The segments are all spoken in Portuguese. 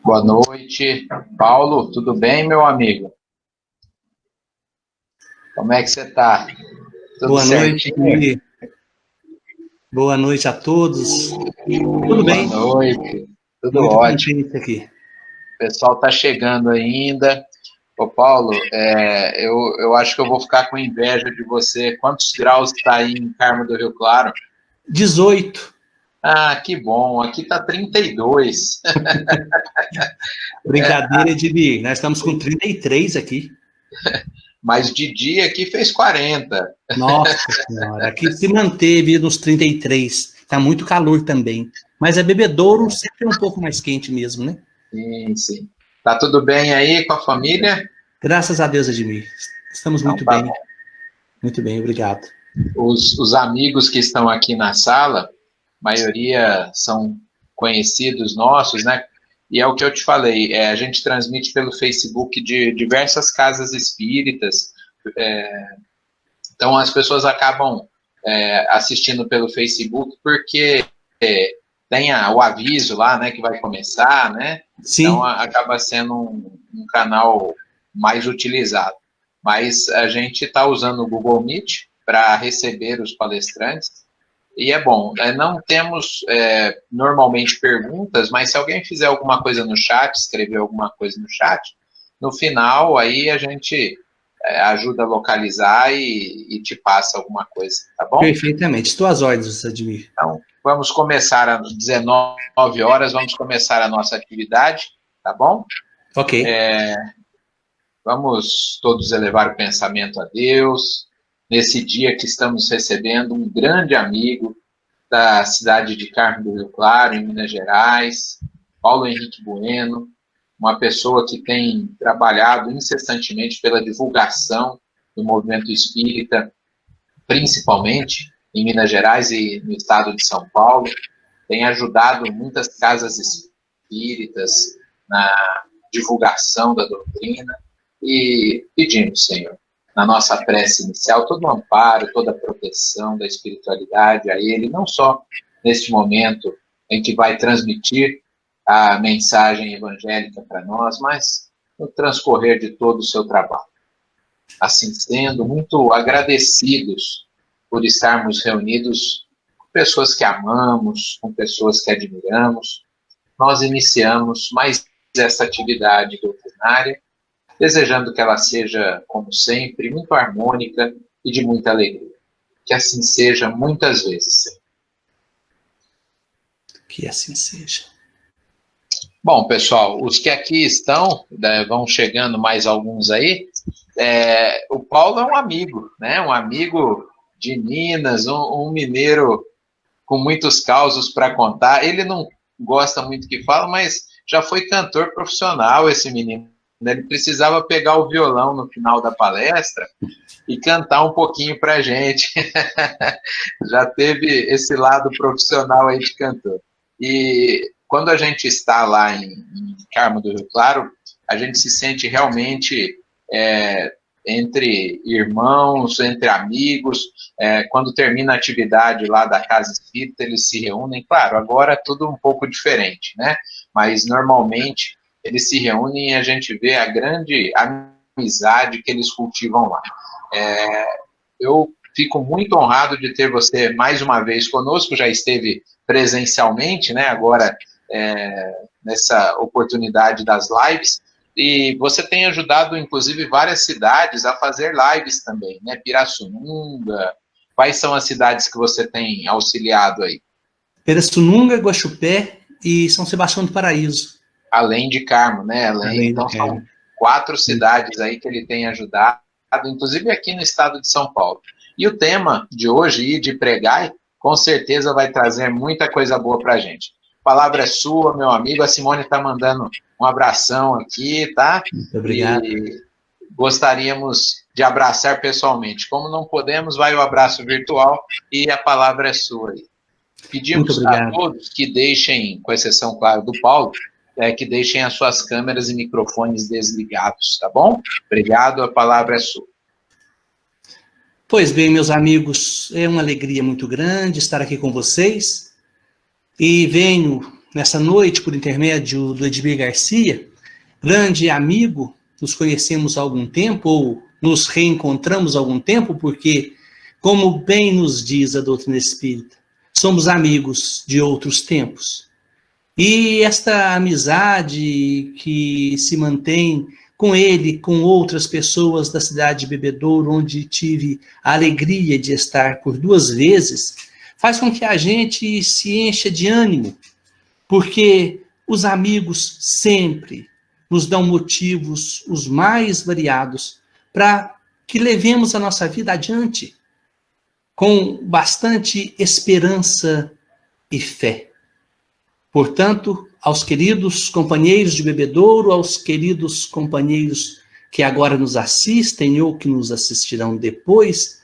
Boa noite, Paulo, tudo bem, meu amigo? Como é que você está? Tudo Boa noite, certinho? boa noite a todos. Tudo Boa bem? noite, tudo Muito ótimo. contente aqui. O pessoal está chegando ainda. Ô, Paulo, eu acho que eu vou ficar com inveja de você. Quantos graus está aí em Carmo do Rio Claro? 18. Ah, que bom, aqui está 32. Brincadeira de nós estamos com 33 aqui. Mas de dia aqui fez 40. Nossa Senhora, aqui se manteve nos 33. Está muito calor também. Mas é bebedouro sempre um pouco mais quente mesmo, né? Sim, sim. Tá tudo bem aí com a família? Graças a Deus, Edmir. Estamos Então tá bom. muito bem, obrigado. Os amigos que estão aqui na sala, a maioria são conhecidos nossos, né? E é o que eu te falei, a gente transmite pelo Facebook de diversas casas espíritas, então as pessoas acabam assistindo pelo Facebook porque tem o aviso lá, né, que vai começar, né? Então Sim, acaba sendo um canal mais utilizado. Mas a gente está usando o Google Meet para receber os palestrantes e é bom. Não temos normalmente perguntas, mas se alguém fizer alguma coisa no chat, escrever alguma coisa no chat, no final aí a gente ajuda a localizar e te passa alguma coisa, tá bom? perfeitamente. Estou às ordens, Edmir. Então, vamos começar às 19 horas, vamos começar a nossa atividade, tá bom? Ok. Vamos todos elevar o pensamento a Deus, nesse dia que estamos recebendo um grande amigo da cidade de Carmo do Rio Claro, em Minas Gerais, Paulo Henrique Bueno, uma pessoa que tem trabalhado incessantemente pela divulgação do movimento espírita, principalmente em Minas Gerais e no estado de São Paulo, tem ajudado muitas casas espíritas na divulgação da doutrina e pedimos, Senhor, na nossa prece inicial, todo o amparo, toda a proteção da espiritualidade a Ele, não só neste momento em que vai transmitir a mensagem evangélica para nós, mas no transcorrer de todo o seu trabalho. Assim sendo, muito agradecidos por estarmos reunidos com pessoas que amamos, com pessoas que admiramos, nós iniciamos mais essa atividade doutrinária, desejando que ela seja, como sempre, muito harmônica e de muita alegria. Que assim seja muitas vezes, Senhor. Que assim seja. Bom, pessoal, os que aqui estão, vão chegando mais alguns aí. O Paulo é um amigo, né? Um amigo de Minas, um mineiro com muitos causos para contar. Ele não gosta muito que fala, mas já foi cantor profissional esse menino. Ele precisava pegar o violão no final da palestra e cantar um pouquinho para a gente. Já teve esse lado profissional aí de cantor. E quando a gente está lá em Carmo do Rio Claro, a gente se sente realmente entre irmãos, entre amigos. Quando termina a atividade lá da Casa Espírita, eles se reúnem. Claro, agora é tudo um pouco diferente, né? Mas normalmente eles se reúnem e a gente vê a grande amizade que eles cultivam lá. Eu fico muito honrado de ter você mais uma vez conosco, já esteve presencialmente, né? Agora, nessa oportunidade das lives, e você tem ajudado, inclusive, várias cidades a fazer lives também, né? Pirassununga. Quais são as cidades que você tem auxiliado aí? Pirassununga, Guaxupé e São Sebastião do Paraíso. Além de Carmo, né? Além do Então, são Carmo. 4 cidades aí que ele tem ajudado, inclusive aqui no estado de São Paulo. E o tema de hoje, de pregar, com certeza vai trazer muita coisa boa para a gente. A palavra é sua, meu amigo. A Simone está mandando um abração aqui, tá? Muito obrigado. E gostaríamos de abraçar pessoalmente. Como não podemos, vai o abraço virtual e a palavra é sua aí. Muito Pedimos a obrigado. todos que deixem, com exceção, claro, do Paulo, que deixem as suas câmeras e microfones desligados, tá bom? Obrigado, a palavra é sua. Pois bem, meus amigos, é uma alegria muito grande estar aqui com vocês e venho nessa noite, por intermédio do Edmir Garcia, grande amigo, nos conhecemos há algum tempo, ou nos reencontramos há algum tempo, porque, como bem nos diz a doutrina espírita, somos amigos de outros tempos. E esta amizade que se mantém com ele, com outras pessoas da cidade de Bebedouro, onde tive a alegria de estar por 2 vezes, faz com que a gente se encha de ânimo, porque os amigos sempre nos dão motivos os mais variados para que levemos a nossa vida adiante com bastante esperança e fé. Portanto, aos queridos companheiros de Bebedouro, aos queridos companheiros que agora nos assistem ou que nos assistirão depois,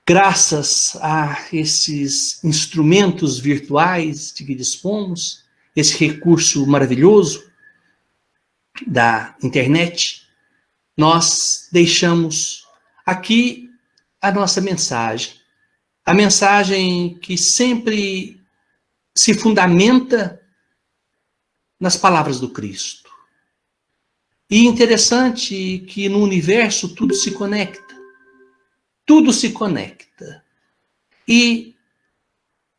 graças a esses instrumentos virtuais de que dispomos, esse recurso maravilhoso da internet, nós deixamos aqui a nossa mensagem. A mensagem que sempre se fundamenta nas palavras do Cristo. E interessante que no universo tudo se conecta. Tudo se conecta. E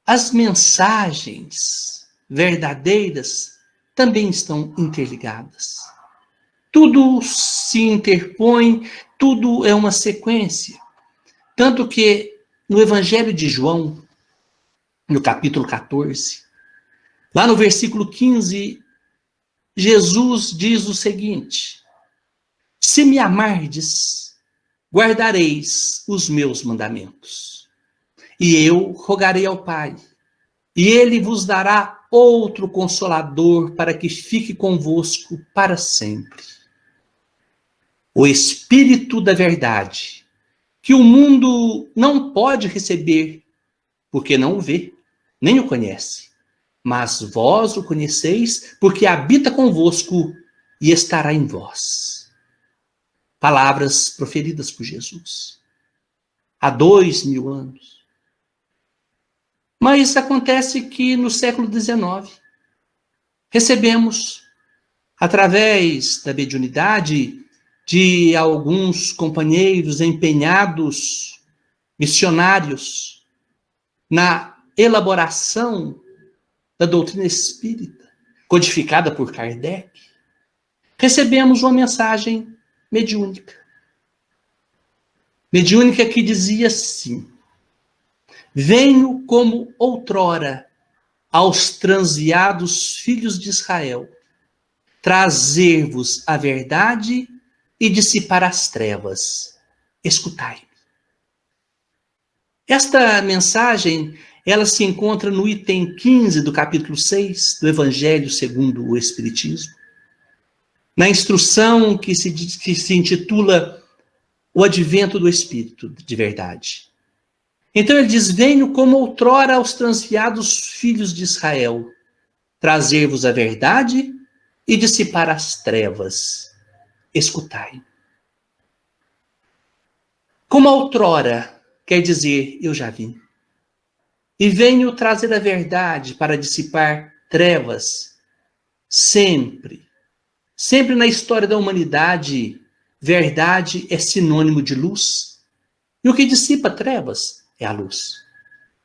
as mensagens verdadeiras também estão interligadas. Tudo se interpõe, tudo é uma sequência. Tanto que no Evangelho de João, no capítulo 14, lá no versículo 15, Jesus diz o seguinte: se me amardes, guardareis os meus mandamentos. E eu rogarei ao Pai, e ele vos dará outro consolador para que fique convosco para sempre. O Espírito da verdade, que o mundo não pode receber, porque não o vê, nem o conhece. Mas vós o conheceis, porque habita convosco e estará em vós. Palavras proferidas por Jesus há 2000 anos. Mas acontece que no século XIX recebemos, através da mediunidade de alguns companheiros empenhados, missionários, na elaboração da doutrina espírita, codificada por Kardec, recebemos uma mensagem mediúnica. Mediúnica que dizia assim: venho como outrora aos transviados filhos de Israel, trazer-vos a verdade e dissipar as trevas. Escutai. Esta mensagem, ela se encontra no item 15 do capítulo 6 do Evangelho segundo o Espiritismo, na instrução que se intitula O Advento do Espírito de Verdade. Então ele diz: venho como outrora aos transviados filhos de Israel, trazer-vos a verdade e dissipar as trevas. Escutai. Como outrora, quer dizer, eu já vim. E venho trazer a verdade para dissipar trevas. Sempre. Sempre na história da humanidade, verdade é sinônimo de luz. E o que dissipa trevas é a luz.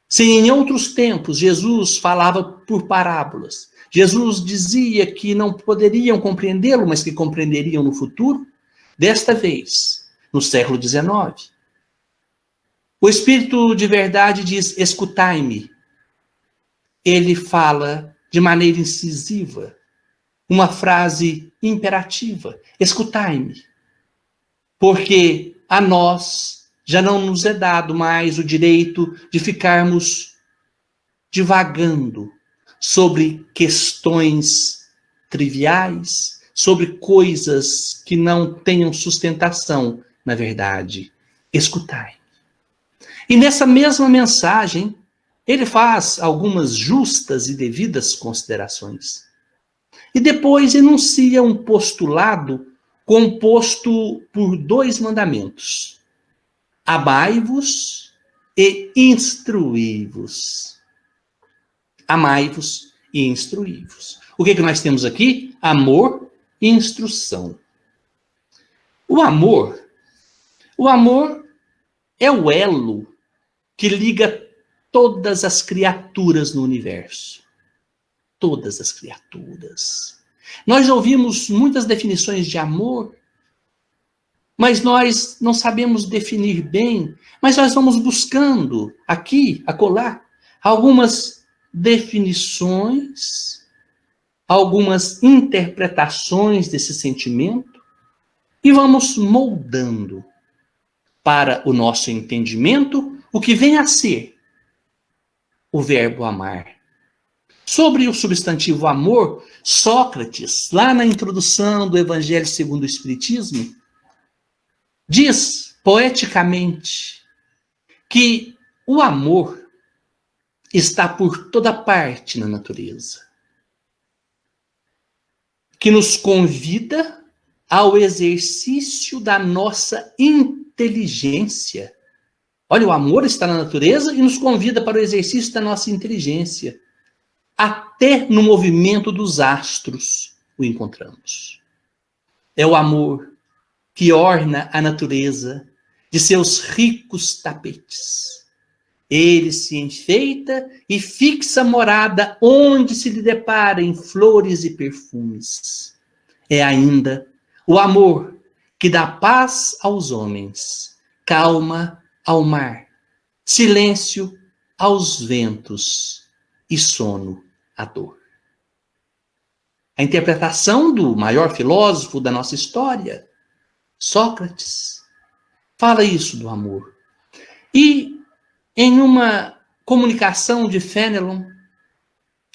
Se em outros tempos Jesus falava por parábolas, Jesus dizia que não poderiam compreendê-lo, mas que compreenderiam no futuro, desta vez, no século XIX, o Espírito de verdade diz: escutai-me. Ele fala de maneira incisiva, uma frase imperativa: escutai-me. Porque a nós já não nos é dado mais o direito de ficarmos divagando sobre questões triviais, sobre coisas que não tenham sustentação na verdade. Escutai. E nessa mesma mensagem, ele faz algumas justas e devidas considerações. E depois enuncia um postulado composto por 2 mandamentos: amai-vos e instruí-vos. Amai-vos e instruí-vos. O que nós temos aqui? Amor e instrução. O amor é o elo que liga todas as criaturas no universo. Todas as criaturas. Nós ouvimos muitas definições de amor, mas nós não sabemos definir bem, mas nós vamos buscando aqui, acolá, algumas definições, algumas interpretações desse sentimento e vamos moldando para o nosso entendimento o que vem a ser o verbo amar. Sobre o substantivo amor, Sócrates, lá na introdução do Evangelho segundo o Espiritismo, diz poeticamente que o amor está por toda parte na natureza, que nos convida ao exercício da nossa inteligência. Olha, o amor está na natureza e nos convida para o exercício da nossa inteligência. Até no movimento dos astros o encontramos. É o amor que orna a natureza de seus ricos tapetes. Ele se enfeita e fixa morada onde se lhe deparem flores e perfumes. É ainda o amor que dá paz aos homens, calma ao mar, silêncio aos ventos e sono à dor. A interpretação do maior filósofo da nossa história, Sócrates, fala isso do amor. E em uma comunicação de Fénelon,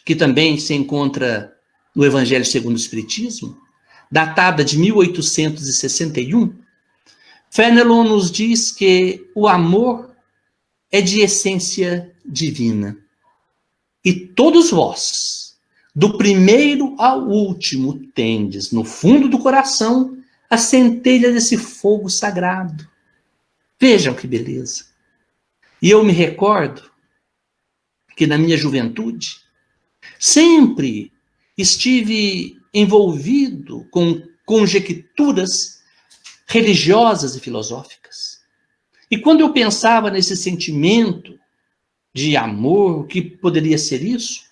que também se encontra no Evangelho segundo o Espiritismo, datada de 1861, Fénelon nos diz que o amor é de essência divina. E todos vós, do primeiro ao último, tendes no fundo do coração a centelha desse fogo sagrado. Vejam que beleza. E eu me recordo que na minha juventude sempre estive envolvido com conjecturas religiosas e filosóficas. E quando eu pensava nesse sentimento de amor, o que poderia ser isso?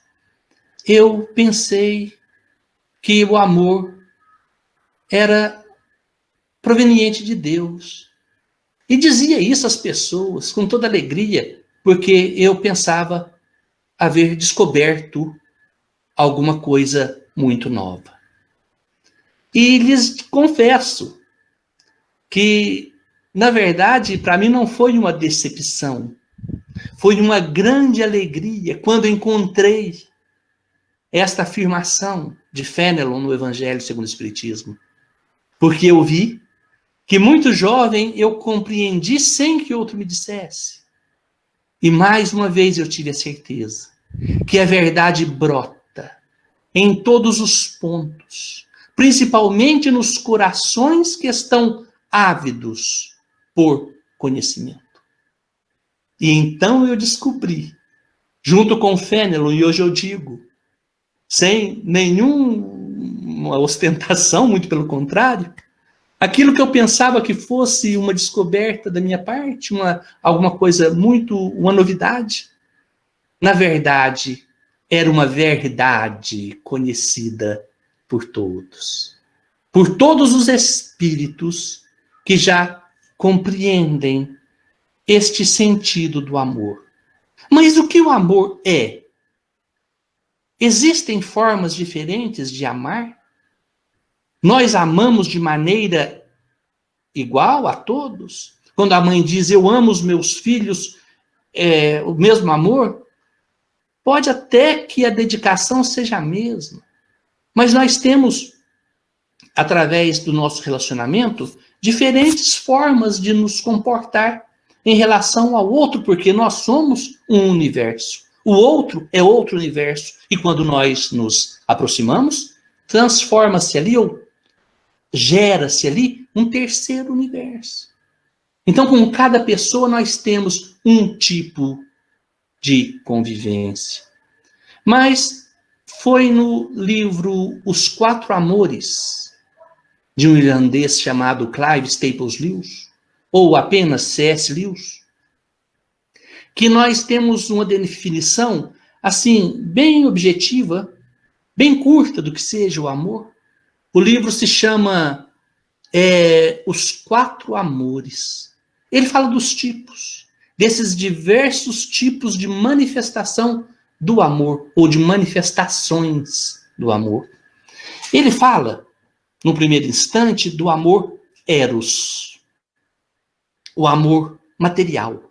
Eu pensei que o amor era proveniente de Deus. E dizia isso às pessoas com toda alegria, porque eu pensava haver descoberto alguma coisa muito nova. E lhes confesso que, na verdade, para mim não foi uma decepção. Foi uma grande alegria quando encontrei esta afirmação de Fénelon no Evangelho segundo o Espiritismo. Porque eu vi que muito jovem eu compreendi sem que outro me dissesse. E mais uma vez eu tive a certeza que a verdade brota em todos os pontos, principalmente nos corações que estão ávidos por conhecimento. E então eu descobri, junto com Fénelon, e hoje eu digo, sem nenhuma ostentação, muito pelo contrário, aquilo que eu pensava que fosse uma descoberta da minha parte, alguma coisa uma novidade, na verdade, era uma verdade conhecida por todos os espíritos que já compreendem este sentido do amor. Mas o que o amor é? Existem formas diferentes de amar? Nós amamos de maneira igual a todos? Quando a mãe diz, eu amo os meus filhos, o mesmo amor? Pode até que a dedicação seja a mesma. Mas nós temos, através do nosso relacionamento, diferentes formas de nos comportar em relação ao outro, porque nós somos um universo. O outro é outro universo. E quando nós nos aproximamos, transforma-se ali, ou gera-se ali, um terceiro universo. Então, com cada pessoa, nós temos um tipo de convivência. Mas foi no livro Os Quatro Amores, de um irlandês chamado Clive Staples Lewis, ou apenas C.S. Lewis, que nós temos uma definição, assim, bem objetiva, bem curta do que seja o amor. O livro se chama Os Quatro Amores. Ele fala dos tipos, desses diversos tipos de manifestação do amor, ou de manifestações do amor. Ele fala, no primeiro instante, do amor eros, o amor material,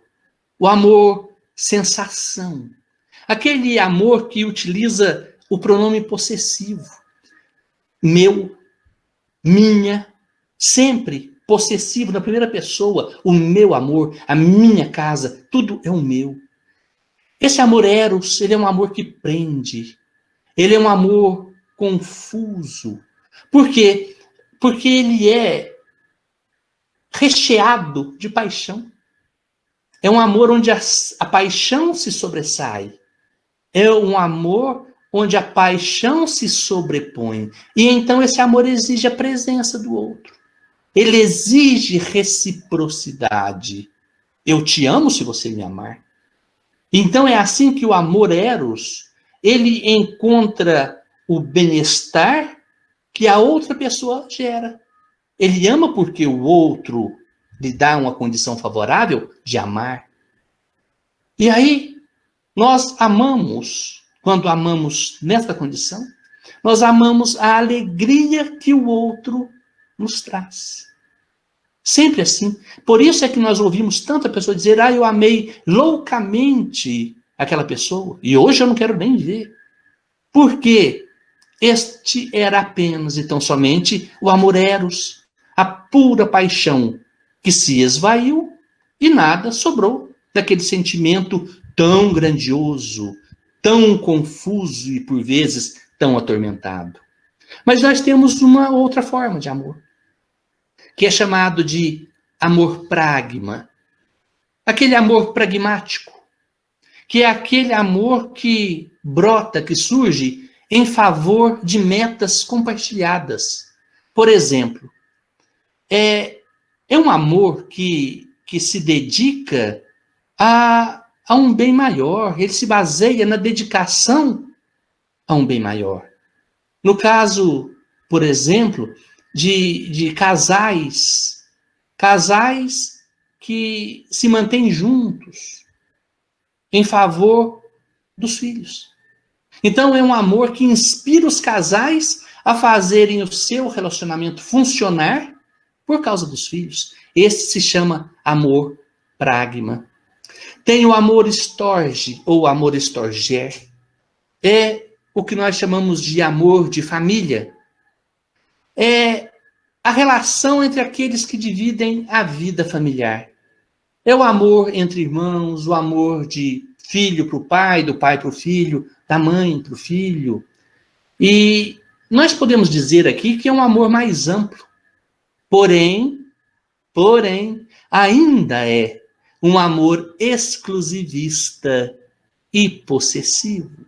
o amor sensação, aquele amor que utiliza o pronome possessivo, meu, minha, sempre possessivo na primeira pessoa, o meu amor, a minha casa, tudo é o meu. Esse amor eros, ele é um amor que prende, ele é um amor confuso. Por quê? Porque ele é recheado de paixão. É um amor onde a paixão se sobressai. É um amor onde a paixão se sobrepõe. E então esse amor exige a presença do outro. Ele exige reciprocidade. Eu te amo se você me amar. Então é assim que o amor eros, ele encontra o bem-estar que a outra pessoa gera. Ele ama porque o outro lhe dá uma condição favorável de amar. E aí, nós amamos, quando amamos nessa condição, nós amamos a alegria que o outro nos traz. Sempre assim. Por isso é que nós ouvimos tanta pessoa dizer, eu amei loucamente aquela pessoa, e hoje eu não quero nem ver. Por quê? Este era apenas, então, somente o amor eros, a pura paixão que se esvaiu e nada sobrou daquele sentimento tão grandioso, tão confuso e, por vezes, tão atormentado. Mas nós temos uma outra forma de amor, que é chamado de amor pragma. Aquele amor pragmático, que é aquele amor que brota, que surge em favor de metas compartilhadas. Por exemplo, é um amor que se dedica a um bem maior, ele se baseia na dedicação a um bem maior. No caso, por exemplo, de casais que se mantêm juntos em favor dos filhos. Então é um amor que inspira os casais a fazerem o seu relacionamento funcionar por causa dos filhos. Esse se chama amor pragma. Tem o amor storge, ou amor storger. É o que nós chamamos de amor de família. É a relação entre aqueles que dividem a vida familiar. É o amor entre irmãos, o amor de filho para o pai, do pai para o filho, da mãe para o filho. E nós podemos dizer aqui que é um amor mais amplo. Porém, ainda é um amor exclusivista e possessivo.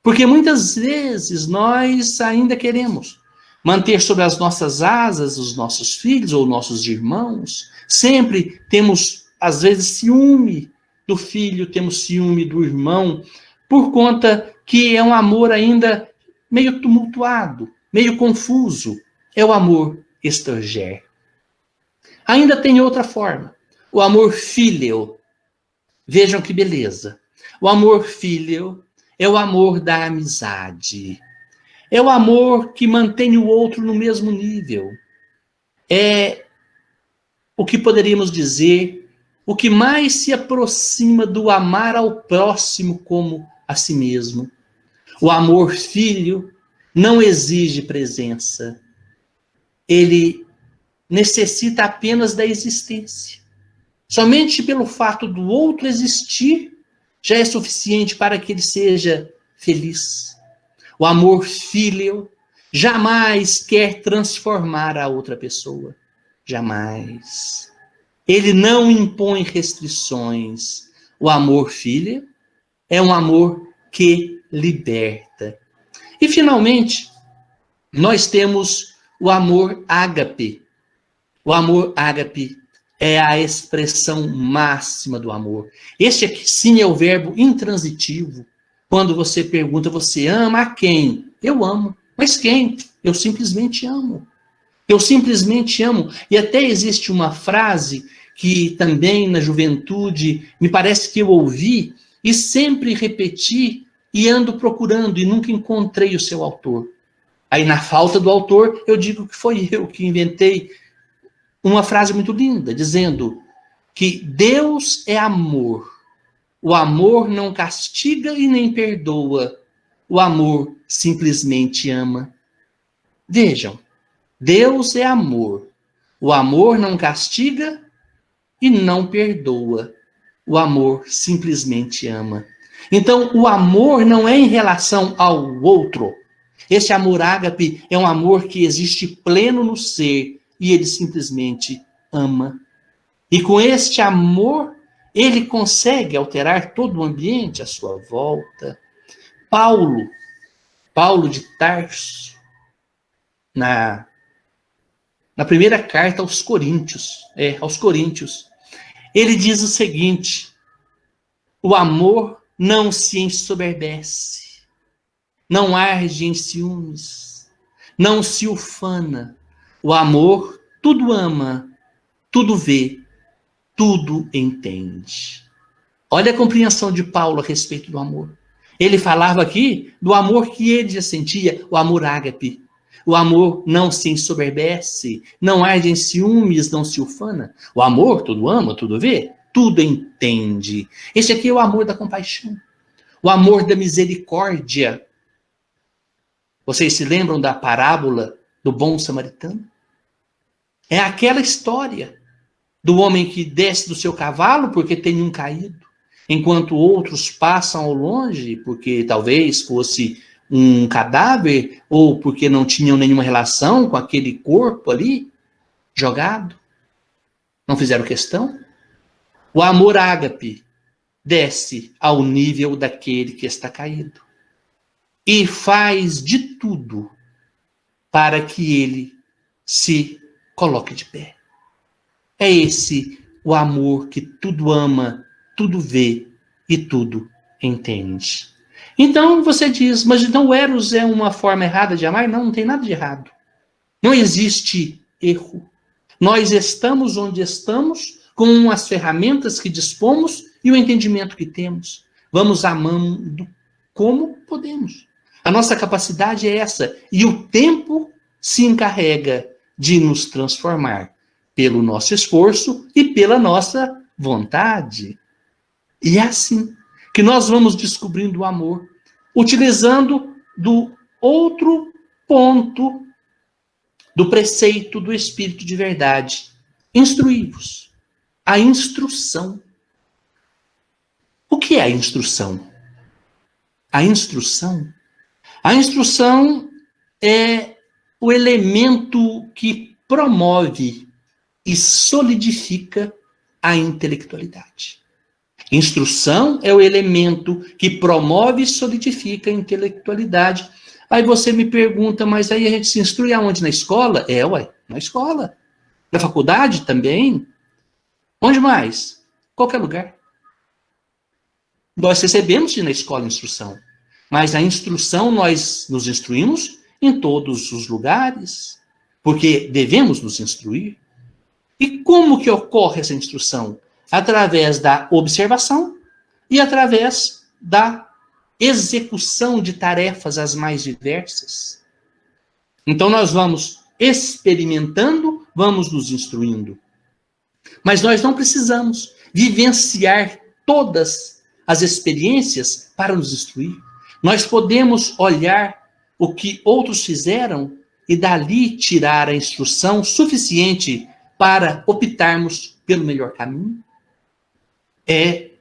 Porque muitas vezes nós ainda queremos manter sobre as nossas asas os nossos filhos ou nossos irmãos. Sempre temos, às vezes, ciúme do filho, temos ciúme do irmão, por conta que é um amor ainda meio tumultuado, meio confuso. É o amor storger. Ainda tem outra forma, o amor filial. Vejam que beleza. O amor filial é o amor da amizade. É o amor que mantém o outro no mesmo nível. É o que poderíamos dizer, o que mais se aproxima do amar ao próximo como a si mesmo. O amor filho não exige presença. Ele necessita apenas da existência. Somente pelo fato do outro existir já é suficiente para que ele seja feliz. O amor filial jamais quer transformar a outra pessoa. Jamais. Ele não impõe restrições. O amor filial é um amor que liberta. E, finalmente, nós temos o amor ágape. O amor ágape é a expressão máxima do amor. Este aqui, sim, é o verbo intransitivo. Quando você pergunta, você ama a quem? Eu amo. Mas quem? Eu simplesmente amo. Eu simplesmente amo. E até existe uma frase que também na juventude me parece que eu ouvi e sempre repeti e ando procurando e nunca encontrei o seu autor. Aí, na falta do autor, eu digo que foi eu que inventei uma frase muito linda, dizendo que Deus é amor. O amor não castiga e nem perdoa. O amor simplesmente ama. Vejam, Deus é amor. O amor não castiga e não perdoa. O amor simplesmente ama. Então, o amor não é em relação ao outro. Esse amor ágape é um amor que existe pleno no ser e ele simplesmente ama. E com este amor, ele consegue alterar todo o ambiente à sua volta. Paulo de Tarso, na primeira carta aos Coríntios, ele diz o seguinte: o amor não se ensoberbece, não arde em ciúmes, não se ufana. O amor tudo ama, tudo vê, tudo entende. Olha a compreensão de Paulo a respeito do amor. Ele falava aqui do amor que ele já sentia, o amor ágape. O amor não se ensoberbece, não arde em ciúmes, não se ufana. O amor tudo ama, tudo vê, tudo entende. Esse aqui é o amor da compaixão, o amor da misericórdia. Vocês se lembram da parábola do bom samaritano? É aquela história do homem que desce do seu cavalo porque tem um caído, enquanto outros passam ao longe porque talvez fosse um cadáver ou porque não tinham nenhuma relação com aquele corpo ali jogado. Não fizeram questão. O amor ágape desce ao nível daquele que está caído e faz de tudo para que ele se coloque de pé. É esse o amor que tudo ama, tudo vê e tudo entende. Então você diz, mas então o Eros é uma forma errada de amar? Não, não tem nada de errado. Não existe erro. Nós estamos onde estamos, com as ferramentas que dispomos e o entendimento que temos. Vamos amando como podemos. A nossa capacidade é essa. E o tempo se encarrega de nos transformar pelo nosso esforço e pela nossa vontade. E é assim que nós vamos descobrindo o amor, utilizando do outro ponto do preceito do Espírito de verdade. Instruí-vos. A instrução. O que é a instrução? A instrução é o elemento que promove e solidifica a intelectualidade. Instrução é o elemento que promove e solidifica a intelectualidade. Aí você me pergunta, mas aí a gente se instrui aonde? Na escola? Na escola. Na faculdade também. Onde mais? Qualquer lugar. Nós recebemos na escola instrução, mas a instrução nós nos instruímos em todos os lugares, porque devemos nos instruir. E como que ocorre essa instrução? Através da observação e através da execução de tarefas as mais diversas. Então nós vamos experimentando, vamos nos instruindo. Mas nós não precisamos vivenciar todas as experiências para nos instruir. Nós podemos olhar o que outros fizeram e dali tirar a instrução suficiente para optarmos pelo melhor caminho. É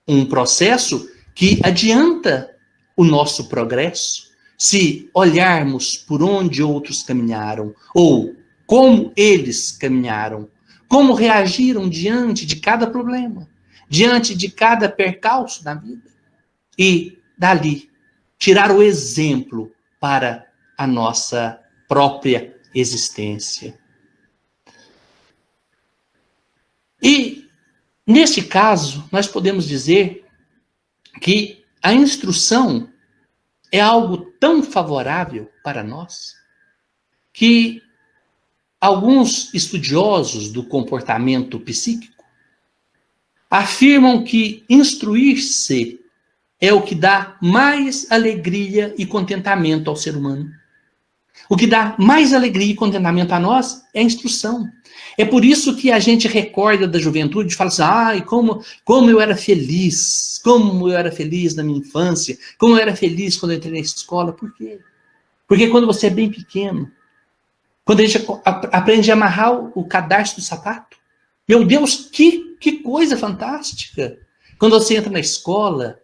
um processo que adianta o nosso progresso se olharmos por onde outros caminharam ou como eles caminharam, como reagiram diante de cada problema, diante de cada percalço da vida. E dali tirar o exemplo para a nossa própria existência. E, neste caso, nós podemos dizer que a instrução é algo tão favorável para nós que alguns estudiosos do comportamento psíquico afirmam que instruir-se é o que dá mais alegria e contentamento ao ser humano. O que dá mais alegria e contentamento a nós é a instrução. É por isso que a gente recorda da juventude e fala assim, ai, como eu era feliz, como eu era feliz na minha infância, como eu era feliz quando eu entrei na escola. Por quê? Porque quando você é bem pequeno, quando a gente aprende a amarrar o cadarço do sapato, meu Deus, que coisa fantástica! Quando você entra na escola,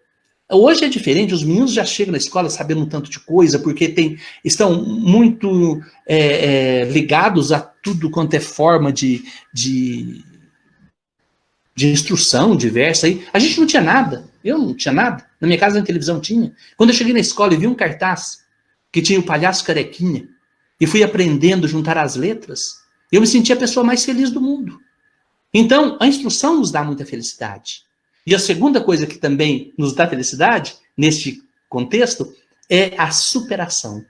hoje é diferente, os meninos já chegam na escola sabendo um tanto de coisa, porque estão muito ligados a tudo quanto é forma de instrução diversa. A gente não tinha nada, eu não tinha nada, na minha casa na televisão tinha. Quando eu cheguei na escola e vi um cartaz que tinha o Palhaço Carequinha, e fui aprendendo a juntar as letras, eu me senti a pessoa mais feliz do mundo. Então, a instrução nos dá muita felicidade. E a segunda coisa que também nos dá felicidade, neste contexto, é a superação.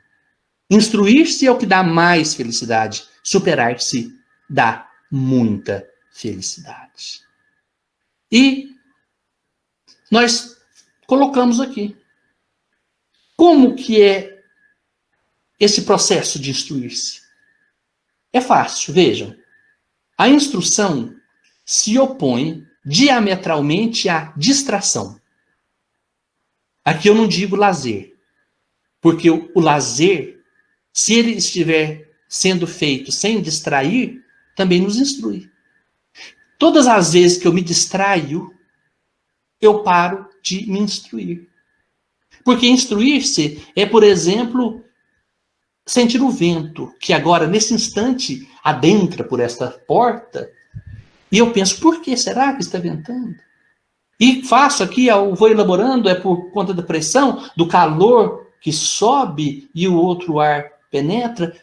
Instruir-se é o que dá mais felicidade. Superar-se dá muita felicidade. E nós colocamos aqui. Como que é esse processo de instruir-se? É fácil, vejam. A instrução se opõe diametralmente à distração. Aqui eu não digo lazer, porque o lazer, se ele estiver sendo feito sem distrair, também nos instrui. Todas as vezes que eu me distraio, eu paro de me instruir. Porque instruir-se é, por exemplo, sentir o vento, que agora, nesse instante, adentra por esta porta, e eu penso, por que será que está ventando? E faço aqui, eu vou elaborando, é por conta da pressão, do calor que sobe e o outro ar penetra.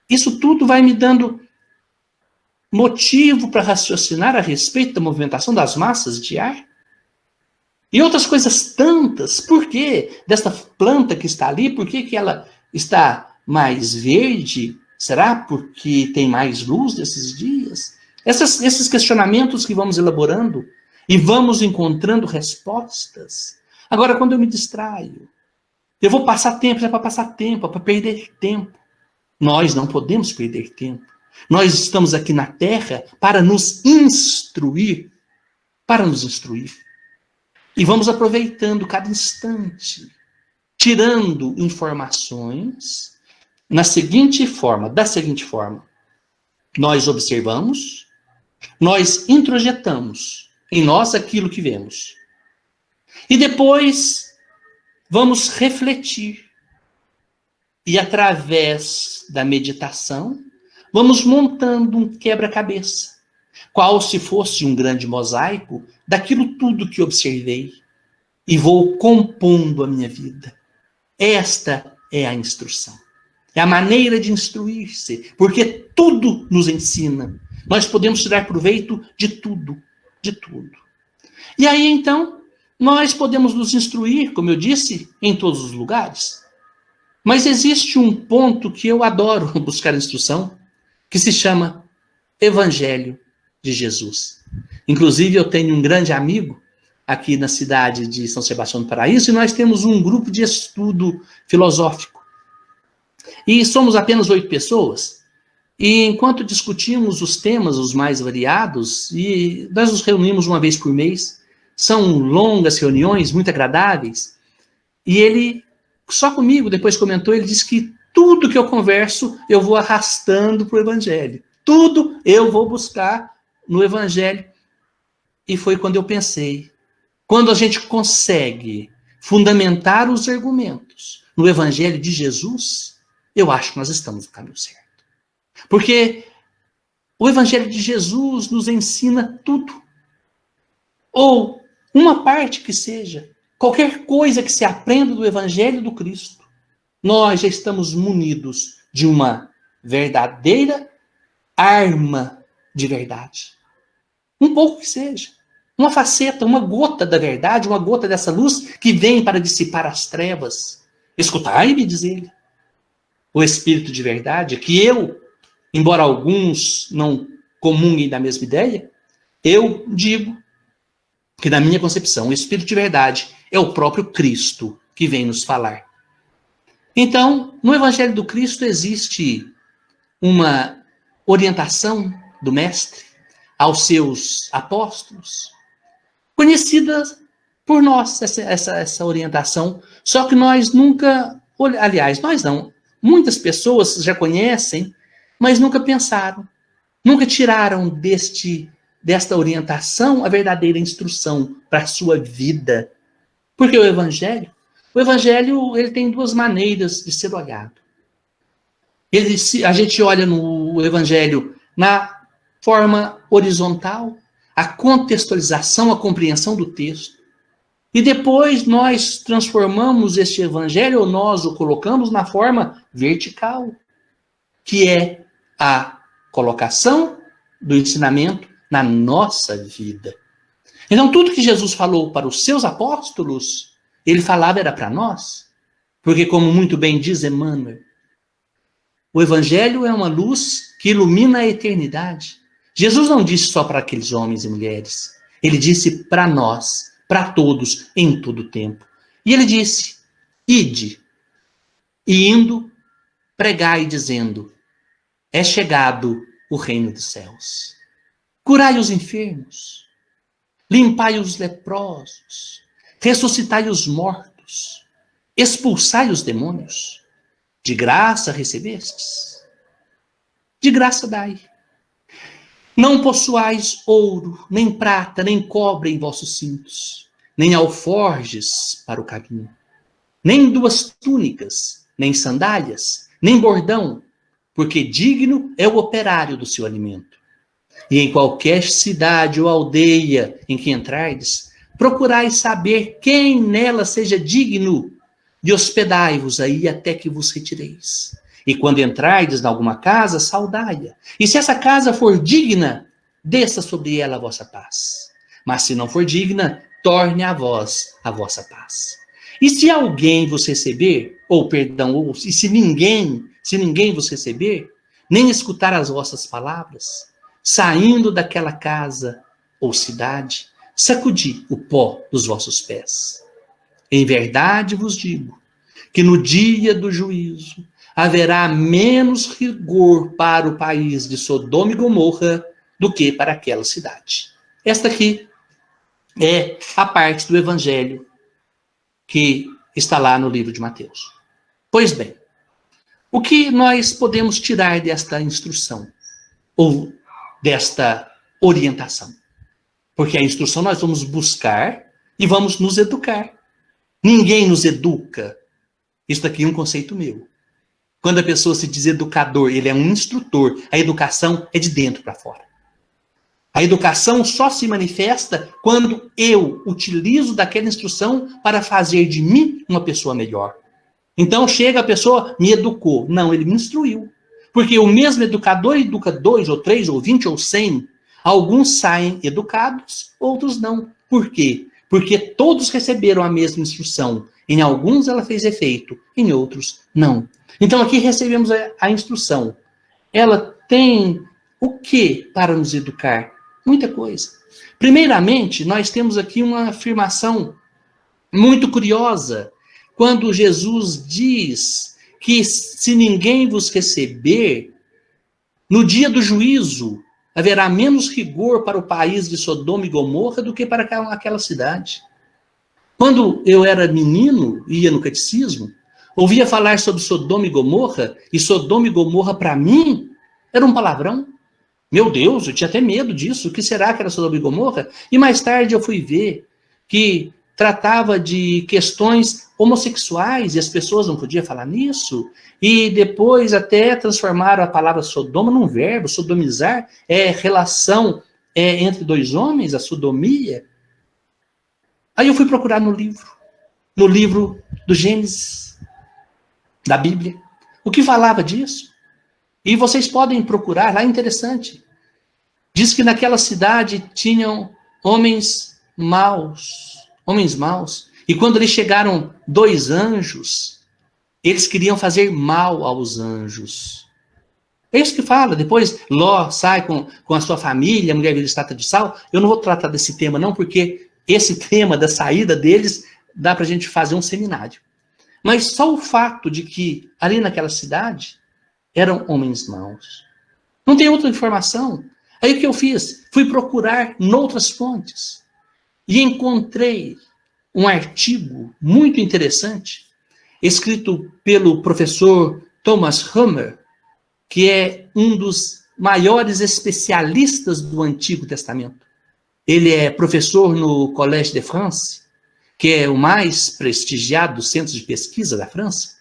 Isso tudo vai me dando motivo para raciocinar a respeito da movimentação das massas de ar. E outras coisas tantas. Por que desta planta que está ali, por que ela está mais verde? Será porque tem mais luz nesses dias? Esses questionamentos que vamos elaborando e vamos encontrando respostas. Agora, quando eu me distraio, eu vou passar tempo, é para passar tempo, é para perder tempo. Nós não podemos perder tempo. Nós estamos aqui na Terra para nos instruir, E vamos aproveitando cada instante, tirando informações da seguinte forma. Nós observamos, nós introjetamos em nós aquilo que vemos. E depois vamos refletir. E através da meditação, vamos montando um quebra-cabeça, qual se fosse um grande mosaico daquilo tudo que observei. E vou compondo a minha vida. Esta é a instrução. É a maneira de instruir-se, porque tudo nos ensina. Nós podemos tirar proveito de tudo, de tudo. E aí, então, nós podemos nos instruir, como eu disse, em todos os lugares. Mas existe um ponto que eu adoro buscar instrução, que se chama Evangelho de Jesus. Inclusive, eu tenho um grande amigo aqui na cidade de São Sebastião do Paraíso, e nós temos um grupo de estudo filosófico. E somos apenas 8 pessoas. E enquanto discutimos os temas os mais variados, e nós nos reunimos uma vez por mês, são longas reuniões, muito agradáveis, e ele, só comigo, depois comentou, ele disse que tudo que eu converso, eu vou arrastando para o Evangelho. Tudo eu vou buscar no Evangelho. E foi quando eu pensei, quando a gente consegue fundamentar os argumentos no Evangelho de Jesus, eu acho que nós estamos no caminho certo. Porque o Evangelho de Jesus nos ensina tudo. Ou uma parte que seja, qualquer coisa que se aprenda do Evangelho do Cristo, nós já estamos munidos de uma verdadeira arma de verdade. Um pouco que seja. Uma faceta, uma gota da verdade, uma gota dessa luz que vem para dissipar as trevas. Escutai-me, diz ele. O Espírito de verdade, que eu, embora alguns não comunguem da mesma ideia, eu digo que, na minha concepção, o Espírito de verdade é o próprio Cristo que vem nos falar. Então, no Evangelho do Cristo existe uma orientação do Mestre aos seus apóstolos, conhecida por nós, essa orientação, só que nós nunca, aliás, nós não, muitas pessoas já conhecem, mas nunca pensaram, nunca tiraram desta orientação a verdadeira instrução para a sua vida. Porque o Evangelho ele tem duas maneiras de ser olhado. A gente olha no Evangelho na forma horizontal, a contextualização, a compreensão do texto. E depois nós transformamos este Evangelho, ou nós o colocamos na forma vertical, que é a colocação do ensinamento na nossa vida. Então, tudo que Jesus falou para os seus apóstolos, ele falava era para nós. Porque, como muito bem diz Emmanuel, o Evangelho é uma luz que ilumina a eternidade. Jesus não disse só para aqueles homens e mulheres. Ele disse para nós, para todos, em todo tempo. E ele disse, ide, e indo, pregai dizendo, é chegado o reino dos céus. Curai os enfermos, limpai os leprosos, ressuscitai os mortos, expulsai os demônios. De graça recebestes, de graça dai. Não possuais ouro, nem prata, nem cobre em vossos cintos, nem alforjes para o caminho, nem duas túnicas, nem sandálias, nem bordão, porque digno é o operário do seu alimento. E em qualquer cidade ou aldeia em que entrardes, procurai saber quem nela seja digno, e hospedai-vos aí até que vos retireis. E quando entrardes em alguma casa, saudai-a. E se essa casa for digna, desça sobre ela a vossa paz. Mas se não for digna, torne a vós a vossa paz. E se alguém vos receber, ou se ninguém vos receber, nem escutar as vossas palavras, saindo daquela casa ou cidade, sacudi o pó dos vossos pés. Em verdade vos digo que no dia do juízo haverá menos rigor para o país de Sodoma e Gomorra do que para aquela cidade. Esta aqui é a parte do Evangelho que está lá no livro de Mateus. Pois bem, o que nós podemos tirar desta instrução ou desta orientação? Porque a instrução nós vamos buscar e vamos nos educar. Ninguém nos educa. Isso aqui é um conceito meu. Quando a pessoa se diz educador, ele é um instrutor. A educação é de dentro para fora. A educação só se manifesta quando eu utilizo daquela instrução para fazer de mim uma pessoa melhor. Então chega a pessoa, me educou. Não, ele me instruiu. Porque o mesmo educador educa 2, ou 3, ou 20, ou 100. Alguns saem educados, outros não. Por quê? Porque todos receberam a mesma instrução. Em alguns ela fez efeito, em outros não. Então aqui recebemos a instrução. Ela tem o que para nos educar? Muita coisa. Primeiramente, nós temos aqui uma afirmação muito curiosa. Quando Jesus diz que se ninguém vos receber, no dia do juízo, haverá menos rigor para o país de Sodoma e Gomorra do que para aquela cidade. Quando eu era menino, ia no catecismo, ouvia falar sobre Sodoma e Gomorra para mim era um palavrão. Meu Deus, eu tinha até medo disso. O que será que era Sodoma e Gomorra? E mais tarde eu fui ver que tratava de questões homossexuais e as pessoas não podiam falar nisso. E depois até transformaram a palavra Sodoma num verbo. Sodomizar é relação entre dois homens, a sodomia. Aí eu fui procurar no livro do Gênesis. da Bíblia. O que falava disso? E vocês podem procurar, lá é interessante. Diz que naquela cidade tinham homens maus. E quando eles chegaram 2 anjos, eles queriam fazer mal aos anjos. É isso que fala. Depois Ló sai com a sua família, a mulher vira estátua de sal. Eu não vou tratar desse tema não, porque esse tema da saída deles dá para a gente fazer um seminário. Mas só o fato de que ali naquela cidade eram homens maus. Não tem outra informação. Aí o que eu fiz? Fui procurar noutras fontes. E encontrei um artigo muito interessante, escrito pelo professor Thomas Hummer, que é um dos maiores especialistas do Antigo Testamento. Ele é professor no Collège de France, que é o mais prestigiado dos centros de pesquisa da França.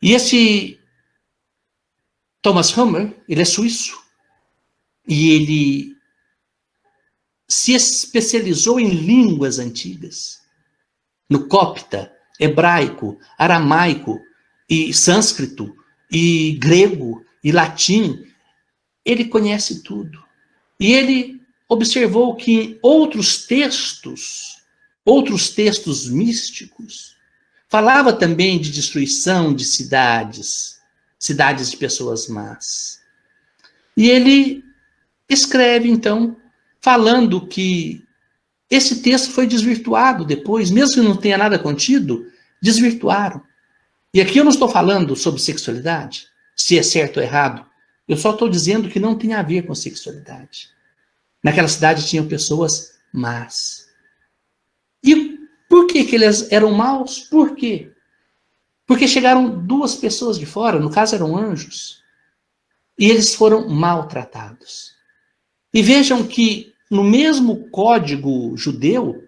E esse Thomas Hummer, ele é suíço. E ele se especializou em línguas antigas. No copta, hebraico, aramaico, e sânscrito, e grego, e latim. Ele conhece tudo. E ele observou que outros textos místicos, falava também de destruição de cidades de pessoas más. E ele escreve, então, falando que esse texto foi desvirtuado depois, mesmo que não tenha nada contido, desvirtuaram. E aqui eu não estou falando sobre sexualidade, se é certo ou errado. Eu só estou dizendo que não tem a ver com sexualidade. Naquela cidade tinham pessoas más. E por que eles eram maus? Por quê? Porque chegaram 2 pessoas de fora, no caso eram anjos, e eles foram maltratados. E vejam que no mesmo código judeu,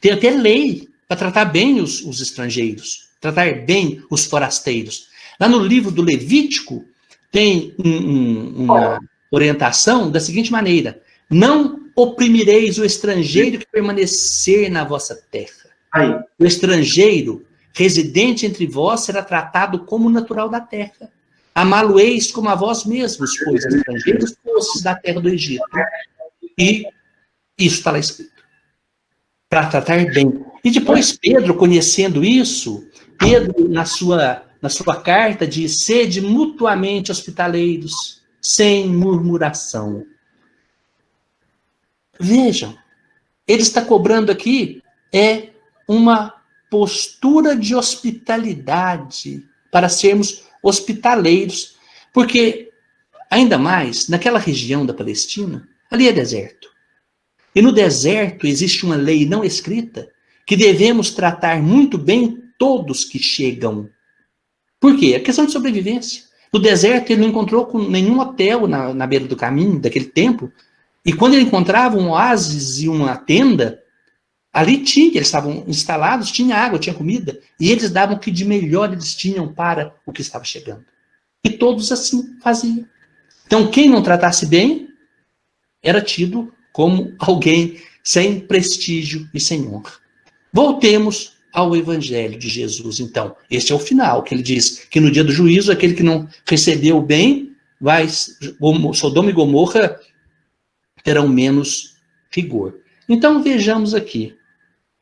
tem até lei para tratar bem os estrangeiros, tratar bem os forasteiros. Lá no livro do Levítico, tem uma orientação da seguinte maneira: não oprimireis o estrangeiro que permanecer na vossa terra. O estrangeiro, residente entre vós, será tratado como natural da terra. Amá-lo-eis como a vós mesmos, pois estrangeiros fostes da terra do Egito. E isso está lá escrito. Para tratar bem. E depois Pedro, conhecendo isso, Pedro, na sua carta, diz: sede mutuamente hospitaleiros, sem murmuração. Vejam, ele está cobrando aqui uma postura de hospitalidade para sermos hospitaleiros, porque, ainda mais, naquela região da Palestina, ali é deserto. E no deserto existe uma lei não escrita que devemos tratar muito bem todos que chegam. Por quê? É questão de sobrevivência. No deserto ele não encontrou com nenhum hotel na beira do caminho daquele tempo, e quando ele encontrava um oásis e uma tenda, ali eles estavam instalados, tinha água, tinha comida, e eles davam o que de melhor eles tinham para o que estava chegando. E todos assim faziam. Então, quem não tratasse bem, era tido como alguém sem prestígio e sem honra. Voltemos ao Evangelho de Jesus, então. Este é o final, que ele diz que no dia do juízo, aquele que não recebeu o bem, Sodoma e Gomorra terão menos rigor. Então, vejamos aqui.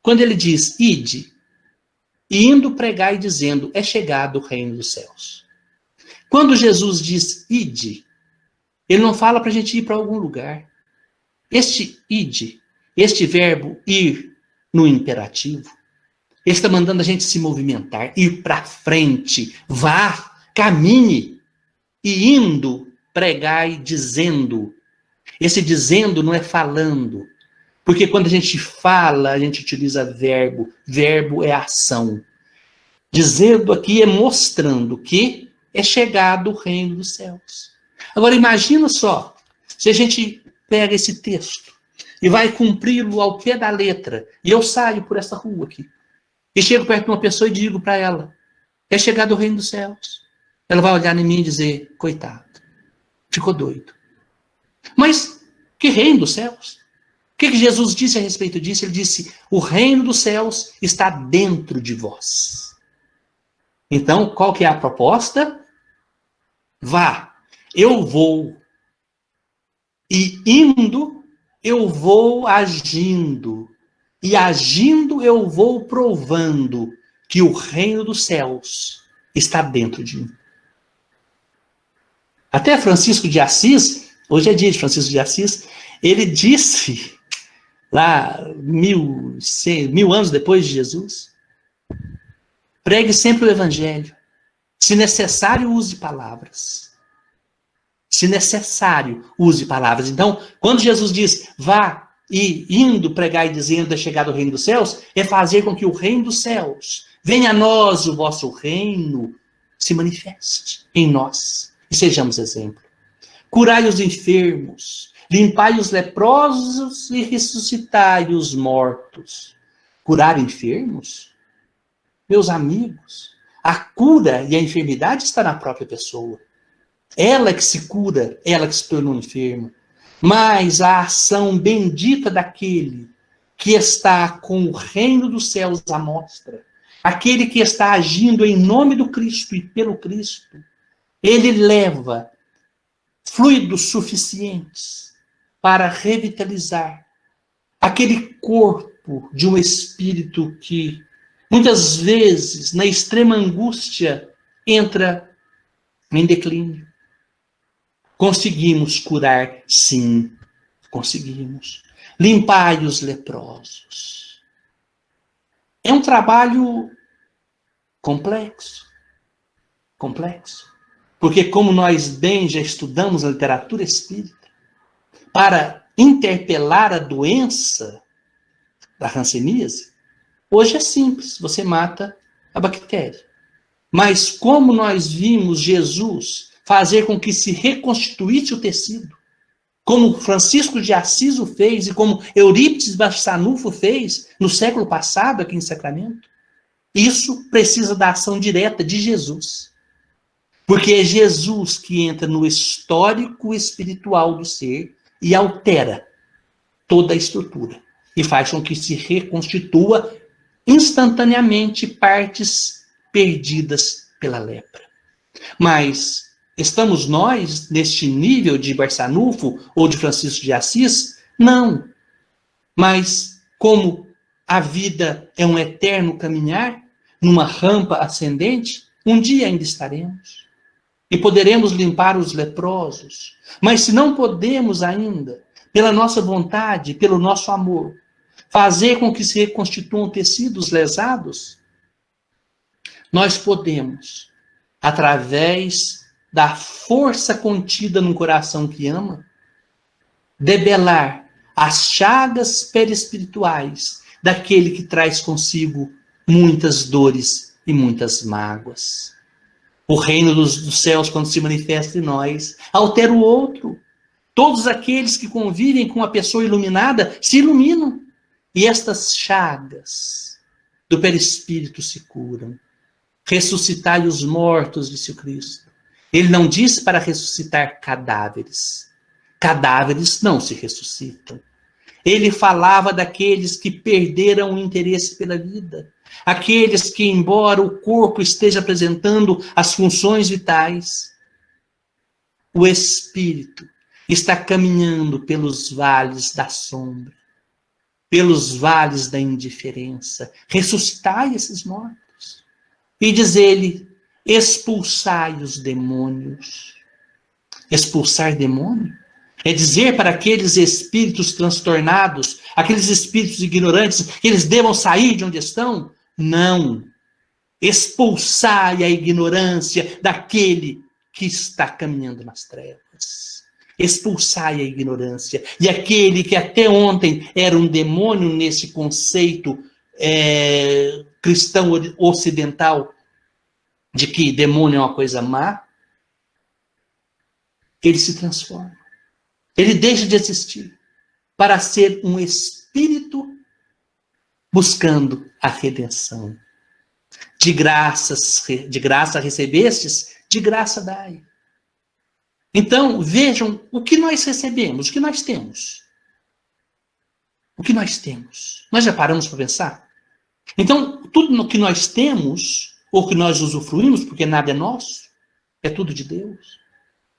Quando ele diz, ide, e indo pregar e dizendo, é chegado o reino dos céus. Quando Jesus diz, ide, ele não fala para a gente ir para algum lugar. Este ide, este verbo ir no imperativo, ele está mandando a gente se movimentar, ir para frente, vá, caminhe, e indo pregar e dizendo. Esse dizendo não é falando, porque quando a gente fala, a gente utiliza verbo. Verbo é ação. Dizendo aqui é mostrando que é chegado o reino dos céus. Agora imagina só, se a gente pega esse texto e vai cumpri-lo ao pé da letra, e eu saio por essa rua aqui, e chego perto de uma pessoa e digo para ela, é chegado o reino dos céus. Ela vai olhar em mim e dizer, coitado, ficou doido. Mas que reino dos céus? O que Jesus disse a respeito disso? Ele disse, o reino dos céus está dentro de vós. Então, qual que é a proposta? Vá, eu vou. E indo, eu vou agindo. E agindo, eu vou provando que o reino dos céus está dentro de mim. Até Francisco de Assis, hoje é dia de Francisco de Assis, ele disse, lá 1000 anos depois de Jesus, pregue sempre o evangelho. Se necessário, use palavras. Se necessário, use palavras. Então, quando Jesus diz, vá e indo pregar e dizendo, é chegado o reino dos céus, é fazer com que o reino dos céus, venha a nós o vosso reino, se manifeste em nós e sejamos exemplo. Curai os enfermos, limpai os leprosos e ressuscitai os mortos. Curar enfermos? Meus amigos, a cura e a enfermidade está na própria pessoa. Ela que se cura, ela que se tornou enferma. Mas a ação bendita daquele que está com o reino dos céus à mostra, aquele que está agindo em nome do Cristo e pelo Cristo, ele leva fluidos suficientes para revitalizar aquele corpo de um espírito que, muitas vezes, na extrema angústia, entra em declínio. Conseguimos curar? Sim, conseguimos. Limpai os leprosos. É um trabalho complexo. Complexo. Porque como nós bem já estudamos a literatura espírita, para interpelar a doença da hanseníase, hoje é simples, você mata a bactéria. Mas como nós vimos Jesus fazer com que se reconstituísse o tecido, como Francisco de Assis o fez e como Eurípides Barçanufo fez no século passado aqui em Sacramento, isso precisa da ação direta de Jesus. Porque é Jesus que entra no histórico espiritual do ser e altera toda a estrutura e faz com que se reconstitua instantaneamente partes perdidas pela lepra. Mas estamos nós neste nível de Barçanufo ou de Francisco de Assis? Não. Mas como a vida é um eterno caminhar, numa rampa ascendente, um dia ainda estaremos. E poderemos limpar os leprosos. Mas se não podemos ainda, pela nossa vontade, pelo nosso amor, fazer com que se reconstituam tecidos lesados, nós podemos, através da força contida num coração que ama, debelar as chagas perispirituais daquele que traz consigo muitas dores e muitas mágoas. O reino dos céus, quando se manifesta em nós, altera o outro. Todos aqueles que convivem com uma pessoa iluminada se iluminam. E estas chagas do perispírito se curam. Ressuscitai os mortos, disse o Cristo. Ele não disse para ressuscitar cadáveres. Cadáveres não se ressuscitam. Ele falava daqueles que perderam o interesse pela vida. Aqueles que, embora o corpo esteja apresentando as funções vitais, o espírito está caminhando pelos vales da sombra, pelos vales da indiferença. Ressuscitai esses mortos. E diz ele, expulsai os demônios. Expulsar demônio é dizer para aqueles espíritos transtornados, aqueles espíritos ignorantes, que eles devam sair de onde estão? Não. Expulsai a ignorância daquele que está caminhando nas trevas. Expulsai a ignorância. E aquele que até ontem era um demônio nesse conceito cristão ocidental, de que demônio é uma coisa má, ele se transforma. Ele deixa de existir para ser um espírito buscando a redenção. De graça recebestes, de graça dai. Então, vejam o que nós recebemos, o que nós temos. O que nós temos. Nós já paramos para pensar? Então, tudo o que nós temos ou que nós usufruímos, porque nada é nosso, é tudo de Deus.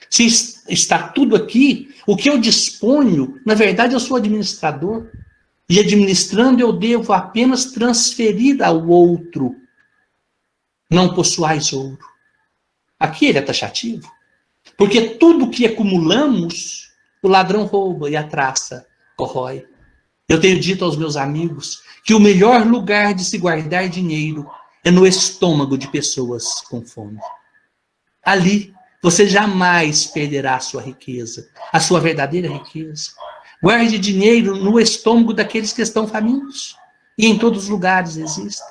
Se está tudo aqui, o que eu disponho, na verdade eu sou administrador, e administrando eu devo apenas transferir ao outro. Não possuais ouro. Aqui ele é taxativo. Porque tudo que acumulamos, o ladrão rouba e a traça corrói. Eu tenho dito aos meus amigos que o melhor lugar de se guardar dinheiro é no estômago de pessoas com fome. Ali você jamais perderá a sua riqueza, a sua verdadeira riqueza. Guarde dinheiro no estômago daqueles que estão famintos. E em todos os lugares existe.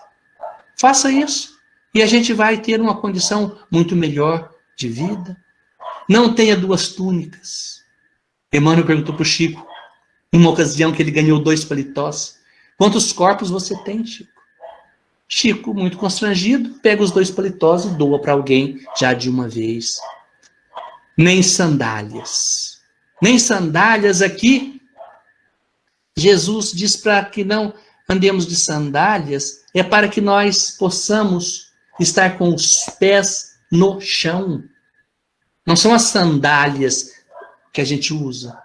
Faça isso. E a gente vai ter uma condição muito melhor de vida. Não tenha duas túnicas. Emmanuel perguntou para o Chico, em uma ocasião que ele ganhou 2 paletós. Quantos corpos você tem, Chico? Chico, muito constrangido, pega os 2 paletós e doa para alguém já de uma vez. Nem sandálias. Nem sandálias aqui. Jesus diz para que não andemos de sandálias, é para que nós possamos estar com os pés no chão. Não são as sandálias que a gente usa.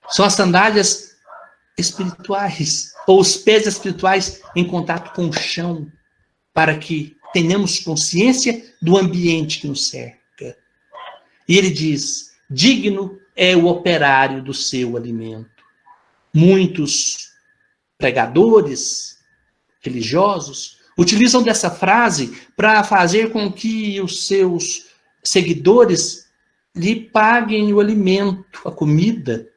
São as sandálias espirituais, ou os pés espirituais em contato com o chão, para que tenhamos consciência do ambiente que nos cerca. E ele diz, digno é o operário do seu alimento. Muitos pregadores religiosos utilizam dessa frase para fazer com que os seus seguidores lhe paguem o alimento, a comida.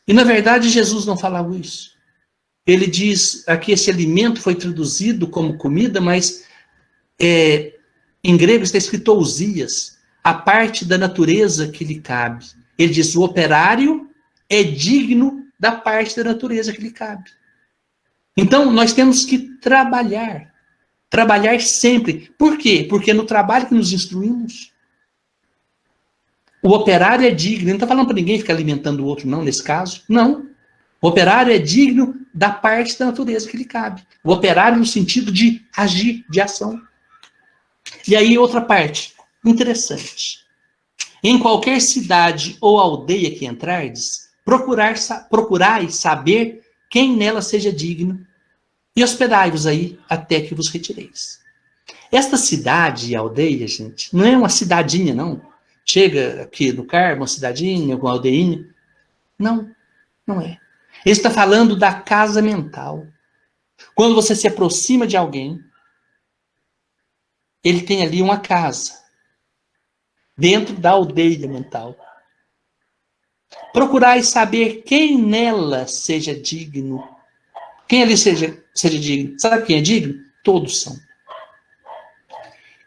E, na verdade, Jesus não falava isso. Ele diz aqui, esse alimento foi traduzido como comida, mas em grego está escrito ousias, a parte da natureza que lhe cabe. Ele diz, o operário é digno da parte da natureza que lhe cabe. Então, nós temos que trabalhar sempre. Por quê? Porque é no trabalho que nos instruímos. O operário é digno, não está falando para ninguém ficar alimentando o outro, não, nesse caso. Não. O operário é digno da parte da natureza que lhe cabe. O operário no sentido de agir, de ação. E aí, outra parte, interessante. Em qualquer cidade ou aldeia que entrardes, procurai saber quem nela seja digno, e hospedai-vos aí até que vos retireis. Esta cidade e aldeia, gente, não é uma cidadinha, não. Chega aqui no Carmo, uma cidadinha, uma aldeinha. Não, não é. Ele está falando da casa mental. Quando você se aproxima de alguém, ele tem ali uma casa, dentro da aldeia mental. Procurai saber quem nela seja digno. Quem ali seja digno. Sabe quem é digno? Todos são.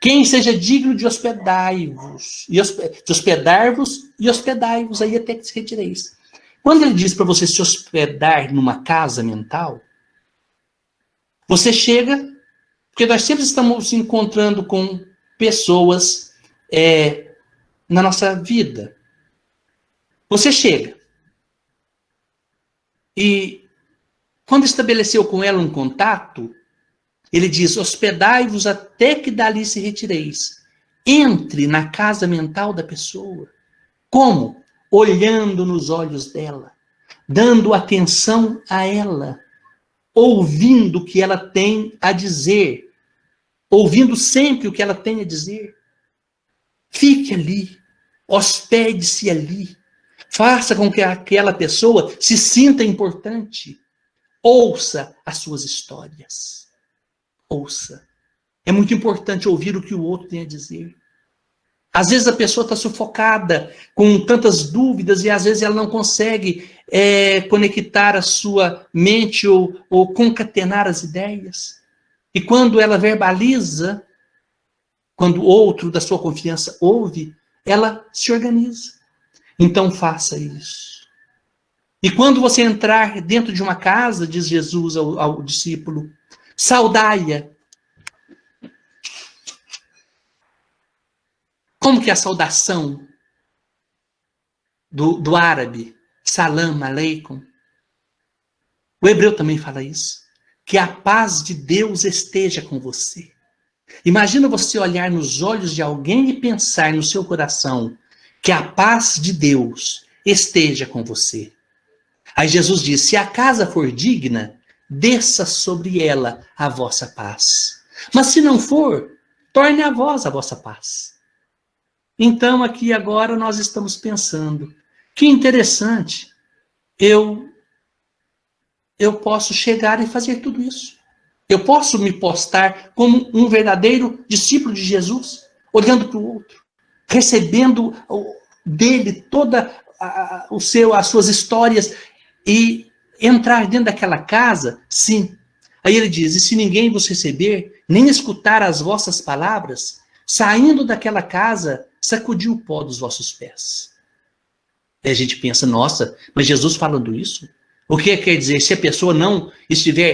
Quem seja digno de hospedai-vos. De hospedar-vos e hospedai-vos aí até que se retireis. Quando ele diz para você se hospedar numa casa mental, você chega, porque nós sempre estamos se encontrando com pessoas na nossa vida. Você chega e quando estabeleceu com ela um contato, ele diz, hospedai-vos até que dali se retireis. Entre na casa mental da pessoa. Como? Olhando nos olhos dela, dando atenção a ela, ouvindo o que ela tem a dizer, ouvindo sempre o que ela tem a dizer. Fique ali, hospede-se ali. Faça com que aquela pessoa se sinta importante. Ouça as suas histórias. Ouça. É muito importante ouvir o que o outro tem a dizer. Às vezes a pessoa está sufocada com tantas dúvidas e às vezes ela não consegue conectar a sua mente ou concatenar as ideias. E quando ela verbaliza, quando o outro da sua confiança ouve, ela se organiza. Então faça isso. E quando você entrar dentro de uma casa, diz Jesus ao discípulo, saudai-a. Como que é a saudação do árabe? Salam aleikum. O hebreu também fala isso. Que a paz de Deus esteja com você. Imagina você olhar nos olhos de alguém e pensar no seu coração que a paz de Deus esteja com você. Aí Jesus diz: se a casa for digna, desça sobre ela a vossa paz. Mas se não for, torne a vós a vossa paz. Então, aqui agora nós estamos pensando, que interessante, eu posso chegar e fazer tudo isso. Eu posso me postar como um verdadeiro discípulo de Jesus, olhando para o outro, recebendo dele toda as suas histórias e entrar dentro daquela casa, sim. Aí ele diz: e se ninguém vos receber, nem escutar as vossas palavras, saindo daquela casa, sacudir o pó dos vossos pés. Aí a gente pensa: nossa, mas Jesus falando isso? O que quer dizer? Se a pessoa não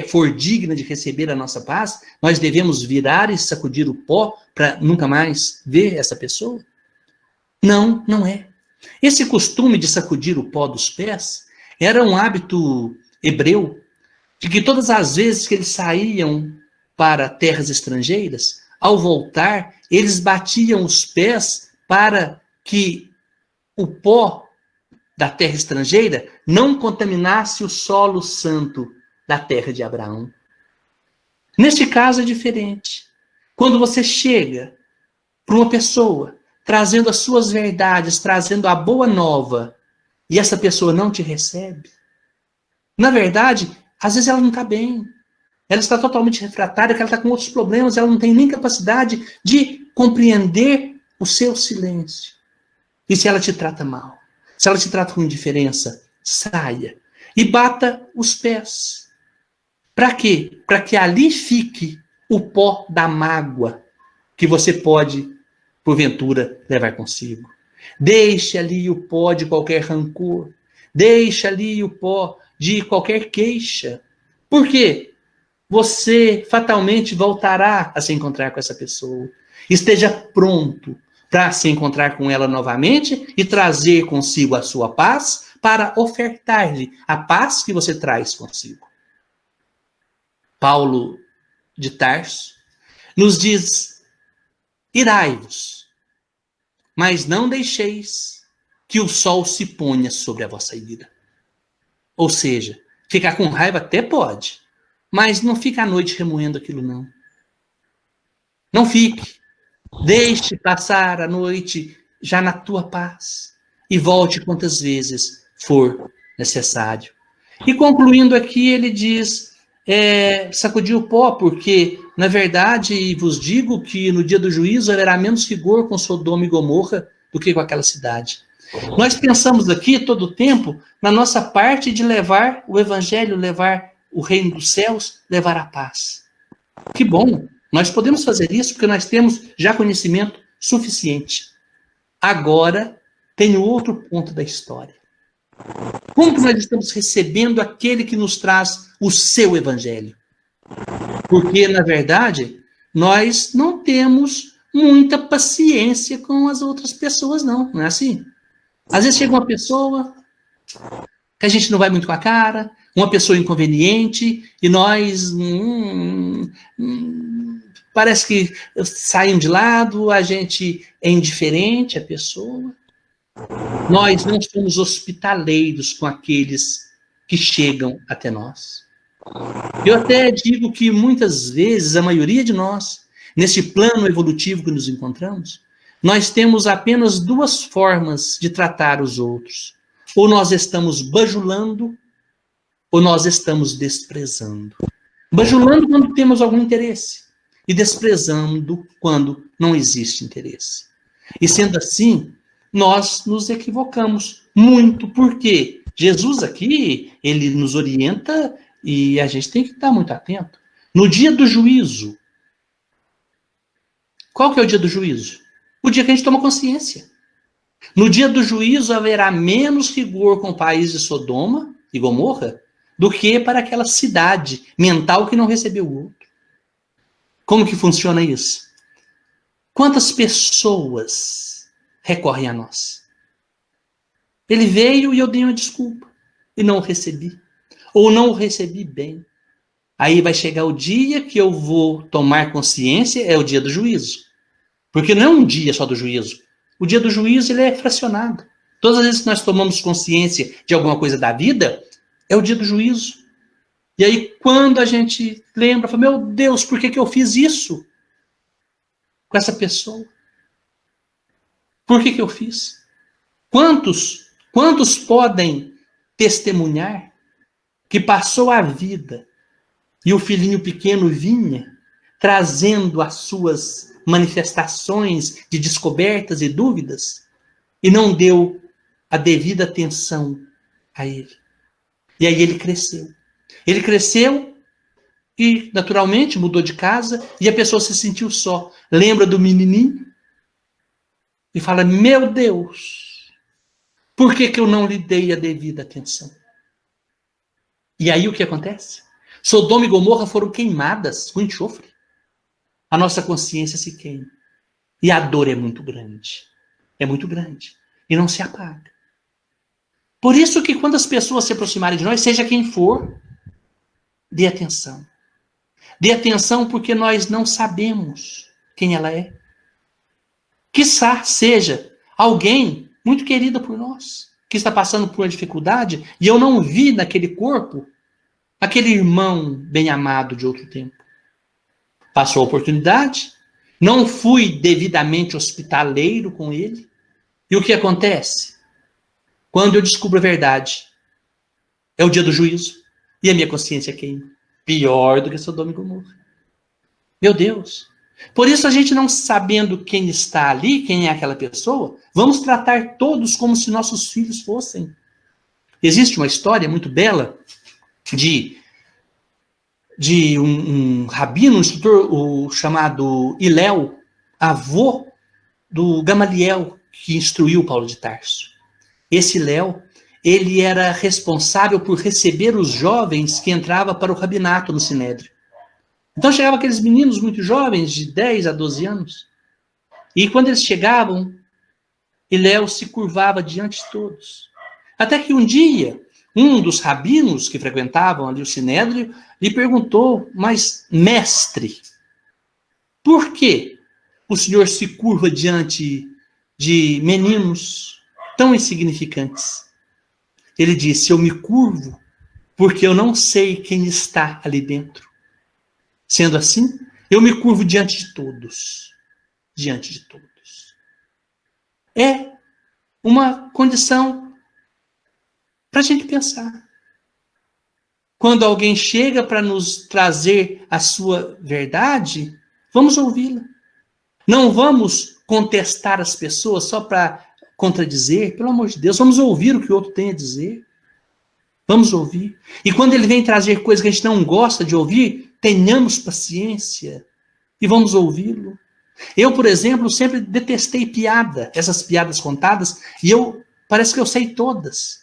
for digna de receber a nossa paz, nós devemos virar e sacudir o pó para nunca mais ver essa pessoa? Não, não é. Esse costume de sacudir o pó dos pés era um hábito hebreu, de que todas as vezes que eles saíam para terras estrangeiras, ao voltar, eles batiam os pés para que o pó da terra estrangeira não contaminasse o solo santo da terra de Abraão. Neste caso é diferente. Quando você chega para uma pessoa trazendo as suas verdades, trazendo a boa nova, e essa pessoa não te recebe, na verdade, às vezes ela não está bem. Ela está totalmente refratária, ela está com outros problemas, ela não tem nem capacidade de compreender o seu silêncio. E se ela te trata mal? Se ela te trata com indiferença, saia e bata os pés. Para quê? Para que ali fique o pó da mágoa que você pode, porventura, levar consigo. Deixe ali o pó de qualquer rancor. Deixe ali o pó de qualquer queixa. Por quê? Você fatalmente voltará a se encontrar com essa pessoa. Esteja pronto para se encontrar com ela novamente e trazer consigo a sua paz para ofertar-lhe a paz que você traz consigo. Paulo de Tarso nos diz: irai-vos, mas não deixeis que o sol se ponha sobre a vossa ira. Ou seja, ficar com raiva até pode, mas não fica à noite remoendo aquilo, não. Não fique. Deixe passar a noite já na tua paz e volte quantas vezes for necessário. E concluindo aqui, ele diz: sacudir o pó, porque, na verdade, vos digo que no dia do juízo haverá menos rigor com Sodoma e Gomorra do que com aquela cidade. Nós pensamos aqui todo o tempo na nossa parte de levar o evangelho, levar o reino dos céus, levar a paz. Que bom! Nós podemos fazer isso porque nós temos já conhecimento suficiente. Agora, tem outro ponto da história. Como que nós estamos recebendo aquele que nos traz o seu evangelho? Porque, na verdade, nós não temos muita paciência com as outras pessoas, não é assim? Às vezes chega uma pessoa que a gente não vai muito com a cara, uma pessoa inconveniente, e nós parece que saem de lado, a gente é indiferente à pessoa. Nós não somos hospitaleiros com aqueles que chegam até nós. Eu até digo que muitas vezes, a maioria de nós, nesse plano evolutivo que nos encontramos, nós temos apenas duas formas de tratar os outros. Ou nós estamos bajulando, ou nós estamos desprezando. Bajulando quando temos algum interesse e desprezando quando não existe interesse. E sendo assim, nós nos equivocamos muito, porque Jesus aqui, ele nos orienta e a gente tem que estar muito atento. No dia do juízo, qual que é o dia do juízo? O dia que a gente toma consciência. No dia do juízo haverá menos rigor com o país de Sodoma e Gomorra do que para aquela cidade mental que não recebeu o outro. Como que funciona isso? Quantas pessoas recorrem a nós? Ele veio e eu dei uma desculpa e não o recebi. Ou não o recebi bem. Aí vai chegar o dia que eu vou tomar consciência, é o dia do juízo. Porque não é um dia só do juízo. O dia do juízo ele é fracionado. Todas as vezes que nós tomamos consciência de alguma coisa da vida, é o dia do juízo. E aí, quando a gente lembra, fala, meu Deus, por que eu fiz isso com essa pessoa? Por que eu fiz? Quantos podem testemunhar que passou a vida e o filhinho pequeno vinha trazendo as suas manifestações de descobertas e dúvidas e não deu a devida atenção a ele. E aí ele cresceu. Ele cresceu e, naturalmente, mudou de casa e a pessoa se sentiu só. Lembra do menininho e fala, meu Deus, por que eu não lhe dei a devida atenção? E aí o que acontece? Sodoma e Gomorra foram queimadas com enxofre. A nossa consciência se queima. E a dor é muito grande. É muito grande. E não se apaga. Por isso que quando as pessoas se aproximarem de nós, seja quem for, dê atenção. Dê atenção porque nós não sabemos quem ela é. Quiçá seja alguém muito querida por nós, que está passando por uma dificuldade, e eu não vi naquele corpo aquele irmão bem amado de outro tempo. Passou a oportunidade, não fui devidamente hospitaleiro com ele, e o que acontece? Quando eu descubro a verdade, é o dia do juízo, e a minha consciência queima. Pior do que Sodoma e Gomorra. Meu Deus. Por isso, a gente não sabendo quem está ali, quem é aquela pessoa, vamos tratar todos como se nossos filhos fossem. Existe uma história muito bela de um rabino, um instrutor chamado Hillel, avô do Gamaliel, que instruiu Paulo de Tarso. Esse Hillel, ele era responsável por receber os jovens que entravam para o rabinato no Sinédrio. Então chegavam aqueles meninos muito jovens, de 10 a 12 anos, e quando eles chegavam, Hillel se curvava diante de todos. Até que um dia, um dos rabinos que frequentavam ali o Sinédrio lhe perguntou, mas mestre, por que o senhor se curva diante de meninos tão insignificantes? Ele disse, eu me curvo porque eu não sei quem está ali dentro. Sendo assim, eu me curvo diante de todos. Diante de todos. É uma condição para a gente pensar. Quando alguém chega para nos trazer a sua verdade, vamos ouvi-la. Não vamos contestar as pessoas só para contradizer. Pelo amor de Deus, vamos ouvir o que o outro tem a dizer. Vamos ouvir. E quando ele vem trazer coisas que a gente não gosta de ouvir, tenhamos paciência e vamos ouvi-lo. Eu, por exemplo, sempre detestei piada, essas piadas contadas, e parece que eu sei todas.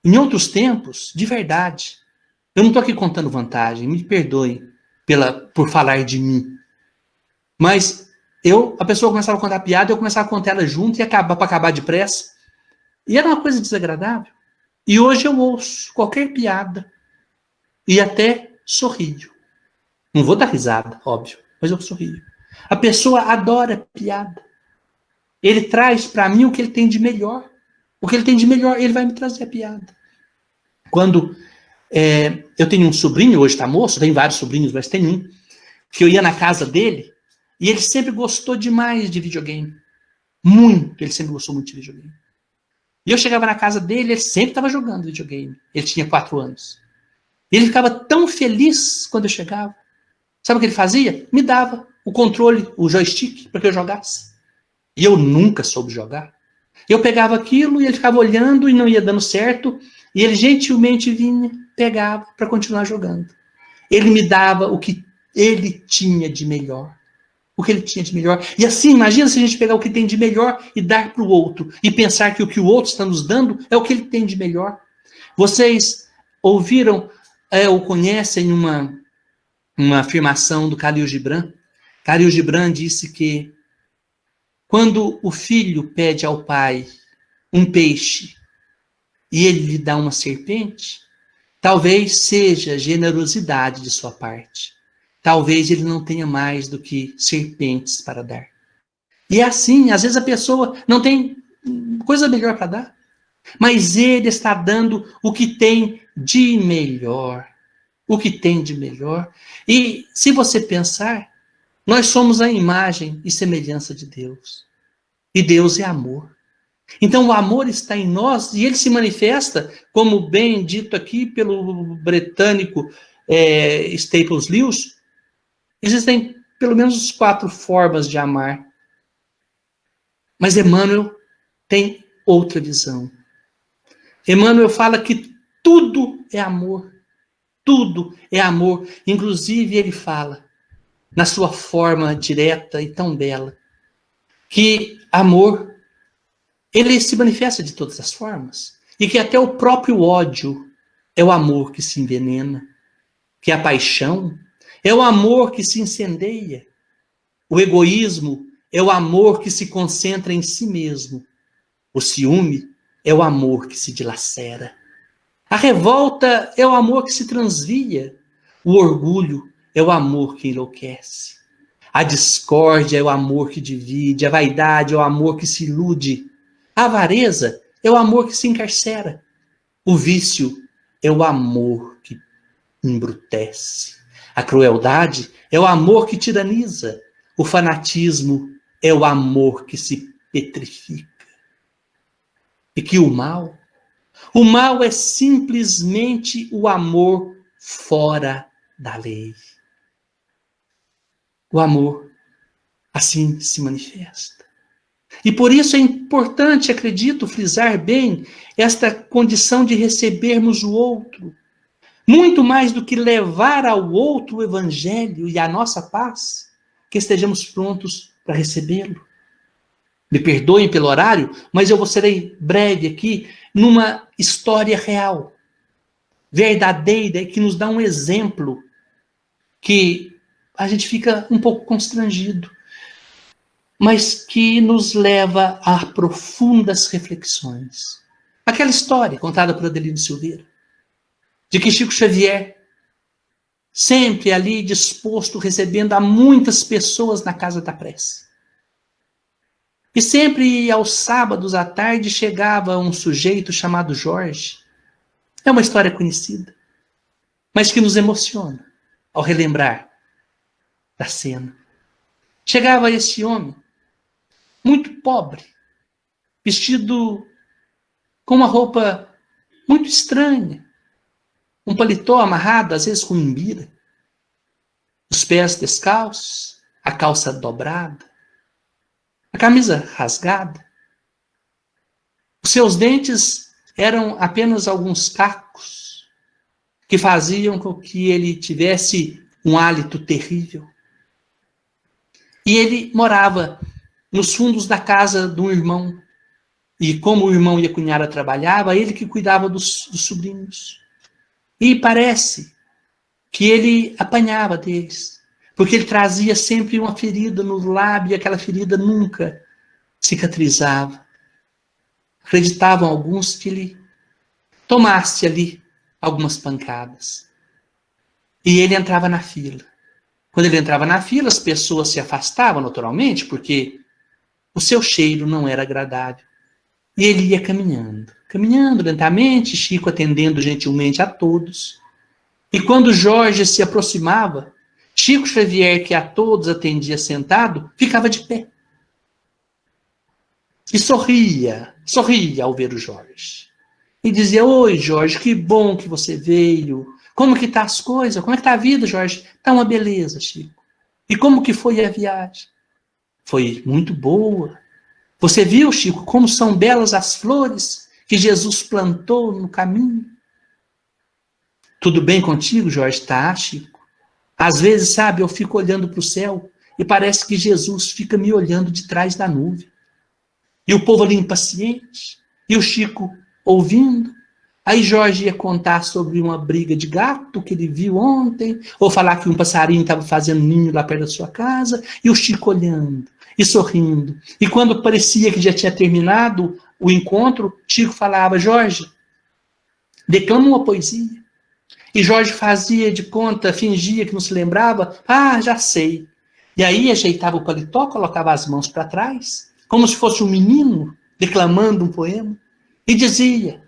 Em outros tempos, de verdade. Eu não estou aqui contando vantagem, me perdoem por falar de mim. Mas a pessoa começava a contar piada, eu começava a contar ela junto e para acabar depressa. E era uma coisa desagradável. E hoje eu ouço qualquer piada e até sorrio. Não vou dar risada, óbvio, mas eu sorrio. A pessoa adora piada. Ele traz para mim o que ele tem de melhor. O que ele tem de melhor, ele vai me trazer a piada. Quando eu tenho um sobrinho, hoje está moço, tem vários sobrinhos, mas tem um, que eu ia na casa dele e ele sempre gostou demais de videogame. Muito, ele sempre gostou muito de videogame. E eu chegava na casa dele, ele sempre estava jogando videogame. Ele tinha 4 anos. E ele ficava tão feliz quando eu chegava. Sabe o que ele fazia? Me dava o controle, o joystick, para que eu jogasse. E eu nunca soube jogar. Eu pegava aquilo e ele ficava olhando e não ia dando certo. E ele gentilmente vinha, pegava para continuar jogando. Ele me dava o que ele tinha de melhor. O que ele tinha de melhor. E assim, imagina se a gente pegar o que tem de melhor e dar para o outro. E pensar que o que o outro está nos dando é o que ele tem de melhor. Vocês ouviram ou conhecem uma afirmação do Khalil Gibran? Khalil Gibran disse que quando o filho pede ao pai um peixe e ele lhe dá uma serpente, Talvez seja generosidade de sua parte. Talvez ele não tenha mais do que serpentes para dar. E é assim, às vezes a pessoa não tem coisa melhor para dar, mas ele está dando o que tem de melhor. O que tem de melhor. E se você pensar, nós somos a imagem e semelhança de Deus. E Deus é amor. Então o amor está em nós e ele se manifesta, como bem dito aqui pelo britânico Staples Lewis, existem pelo menos 4 formas de amar. Mas Emmanuel tem outra visão. Emmanuel fala que tudo é amor. Tudo é amor. Inclusive ele fala, na sua forma direta e tão bela, que amor, ele se manifesta de todas as formas. E que até o próprio ódio é o amor que se envenena. Que a paixão é o amor que se incendeia. O egoísmo é o amor que se concentra em si mesmo. O ciúme é o amor que se dilacera. A revolta é o amor que se transvia. O orgulho é o amor que enlouquece. A discórdia é o amor que divide. A vaidade é o amor que se ilude. A avareza é o amor que se encarcera. O vício é o amor que embrutece. A crueldade é o amor que tiraniza. O fanatismo é o amor que se petrifica. E que o mal é simplesmente o amor fora da lei. O amor assim se manifesta. E por isso é importante, acredito, frisar bem esta condição de recebermos o outro. Muito mais do que levar ao outro o evangelho e a nossa paz, que estejamos prontos para recebê-lo. Me perdoem pelo horário, mas eu serei breve aqui numa história real, verdadeira, que nos dá um exemplo que a gente fica um pouco constrangido, mas que nos leva a profundas reflexões. Aquela história contada por Adelino Silveira, de que Chico Xavier, sempre ali disposto, recebendo a muitas pessoas na casa da prece. E sempre aos sábados à tarde chegava um sujeito chamado Jorge. É uma história conhecida, mas que nos emociona ao relembrar da cena. Chegava esse homem, muito pobre, vestido com uma roupa muito estranha, um paletó amarrado, às vezes com imbira, os pés descalços, a calça dobrada, a camisa rasgada. Os seus dentes eram apenas alguns cacos que faziam com que ele tivesse um hálito terrível. E ele morava nos fundos da casa de um irmão. E como o irmão e a cunhada trabalhavam, ele que cuidava dos sobrinhos. E parece que ele apanhava deles, porque ele trazia sempre uma ferida no lábio e aquela ferida nunca cicatrizava. Acreditavam alguns que ele tomasse ali algumas pancadas. E ele entrava na fila. Quando ele entrava na fila, as pessoas se afastavam naturalmente, porque o seu cheiro não era agradável. E ele ia caminhando lentamente, Chico atendendo gentilmente a todos. E quando Jorge se aproximava, Chico Xavier, que a todos atendia sentado, ficava de pé. E sorria ao ver o Jorge. E dizia: oi, Jorge, que bom que você veio. Como que tá as coisas? Como é que tá a vida, Jorge? Tá uma beleza, Chico. E como que foi a viagem? Foi muito boa. Você viu, Chico, como são belas as flores que Jesus plantou no caminho? Tudo bem contigo, Jorge? Tá, Chico. Às vezes, sabe, eu fico olhando para o céu e parece que Jesus fica me olhando de trás da nuvem. E o povo ali impaciente, e o Chico ouvindo. Aí Jorge ia contar sobre uma briga de gato que ele viu ontem, ou falar que um passarinho estava fazendo ninho lá perto da sua casa, e o Chico olhando e sorrindo. E quando parecia que já tinha terminado o encontro, Chico falava: Jorge, declama uma poesia. E Jorge fazia de conta, fingia que não se lembrava. Ah, já sei. E aí ajeitava o paletó, colocava as mãos para trás, como se fosse um menino declamando um poema, e dizia: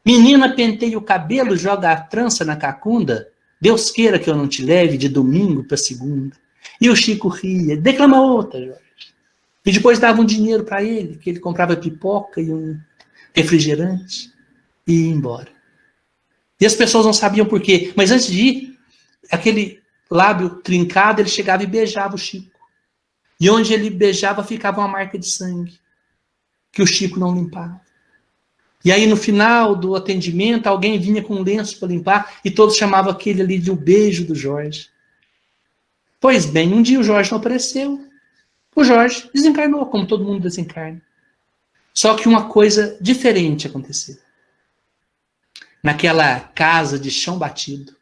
menina, penteia o cabelo, joga a trança na cacunda, Deus queira que eu não te leve de domingo para segunda. E o Chico ria, declama outra, Jorge. E depois dava um dinheiro para ele, que ele comprava pipoca e um refrigerante, e ia embora. E as pessoas não sabiam por quê, mas antes de ir, aquele lábio trincado, ele chegava e beijava o Chico. E onde ele beijava ficava uma marca de sangue, que o Chico não limpava. E aí, no final do atendimento, alguém vinha com um lenço para limpar e todos chamavam aquele ali de o beijo do Jorge. Pois bem, um dia o Jorge não apareceu. O Jorge desencarnou, como todo mundo desencarna. Só que uma coisa diferente aconteceu. Naquela casa de chão batido,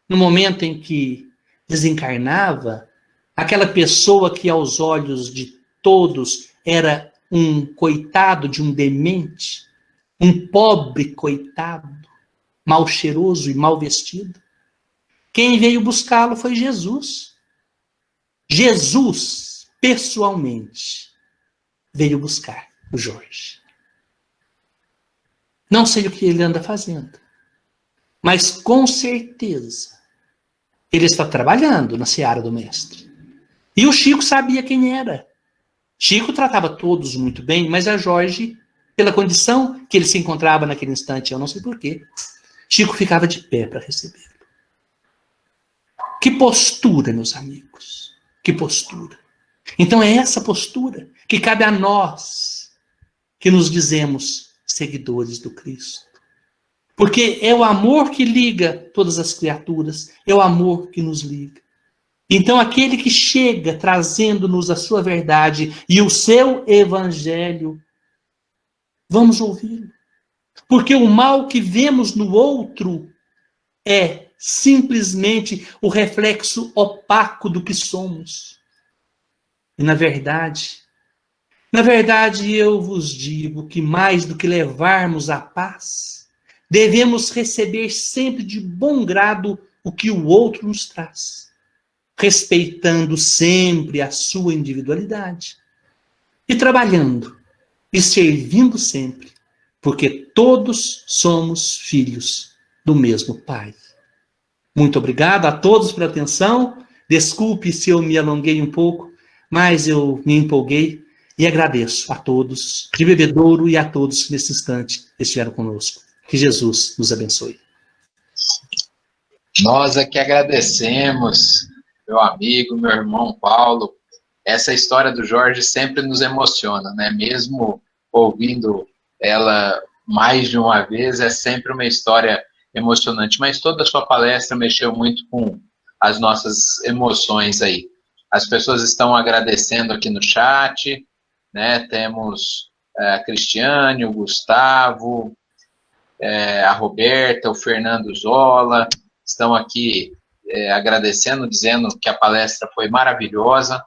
no momento em que desencarnava, aquela pessoa que aos olhos de todos era um coitado de um demente, um pobre coitado, mal cheiroso e mal vestido, quem veio buscá-lo foi Jesus. Jesus, pessoalmente, veio buscar o Jorge. Não sei o que ele anda fazendo, mas com certeza ele está trabalhando na seara do mestre. E o Chico sabia quem era. Chico tratava todos muito bem, mas a Jorge, pela condição que ele se encontrava naquele instante, eu não sei porquê, Chico ficava de pé para recebê-lo. Que postura, meus amigos. Que postura. Então é essa postura que cabe a nós, que nos dizemos seguidores do Cristo. Porque é o amor que liga todas as criaturas, é o amor que nos liga. Então aquele que chega trazendo-nos a sua verdade e o seu evangelho, vamos ouvi-lo. Porque o mal que vemos no outro é simplesmente o reflexo opaco do que somos. E na verdade eu vos digo que mais do que levarmos a paz, devemos receber sempre de bom grado o que o outro nos traz, respeitando sempre a sua individualidade e trabalhando e servindo sempre, porque todos somos filhos do mesmo Pai. Muito obrigado a todos pela atenção. Desculpe se eu me alonguei um pouco, mas eu me empolguei e agradeço a todos de Bebedouro e a todos que nesse instante estiveram conosco. Que Jesus nos abençoe. Nós é que agradecemos, meu amigo, meu irmão Paulo. Essa história do Jorge sempre nos emociona, né? Mesmo ouvindo ela mais de uma vez, é sempre uma história emocionante. Mas toda a sua palestra mexeu muito com as nossas emoções aí. As pessoas estão agradecendo aqui no chat, né? Temos a Cristiane, o Gustavo, a Roberta, o Fernando Zola, estão aqui agradecendo, dizendo que a palestra foi maravilhosa,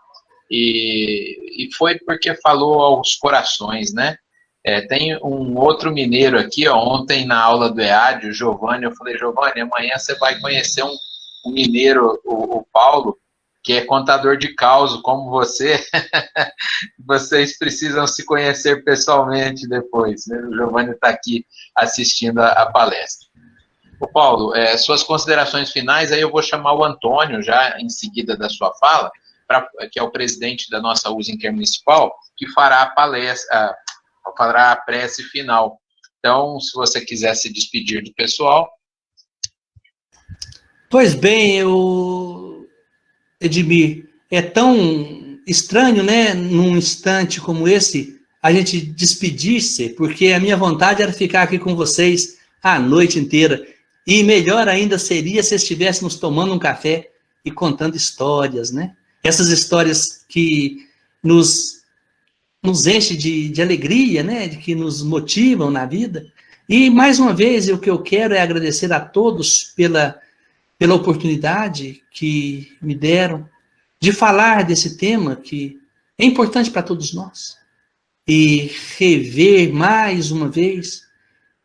e foi porque falou aos corações, né? Tem um outro mineiro aqui, ó, ontem na aula do EAD, o Giovanni, eu falei, Giovanni, amanhã você vai conhecer um mineiro, o Paulo, que é contador de causo, como você. Vocês precisam se conhecer pessoalmente depois, né? O Giovanni está aqui assistindo a palestra. O Paulo, suas considerações finais, aí eu vou chamar o Antônio, já em seguida da sua fala, que é o presidente da nossa USA Intermunicipal, que fará a palestra, fará a prece final. Então, se você quiser se despedir do pessoal. Pois bem, Edmir, é tão estranho, né, num instante como esse, a gente despedir-se, porque a minha vontade era ficar aqui com vocês a noite inteira. E melhor ainda seria se estivéssemos tomando um café e contando histórias, né? Essas histórias que nos enchem de alegria, né? Que nos motivam na vida. E, mais uma vez, o que eu quero é agradecer a todos pela oportunidade que me deram de falar desse tema que é importante para todos nós. E rever mais uma vez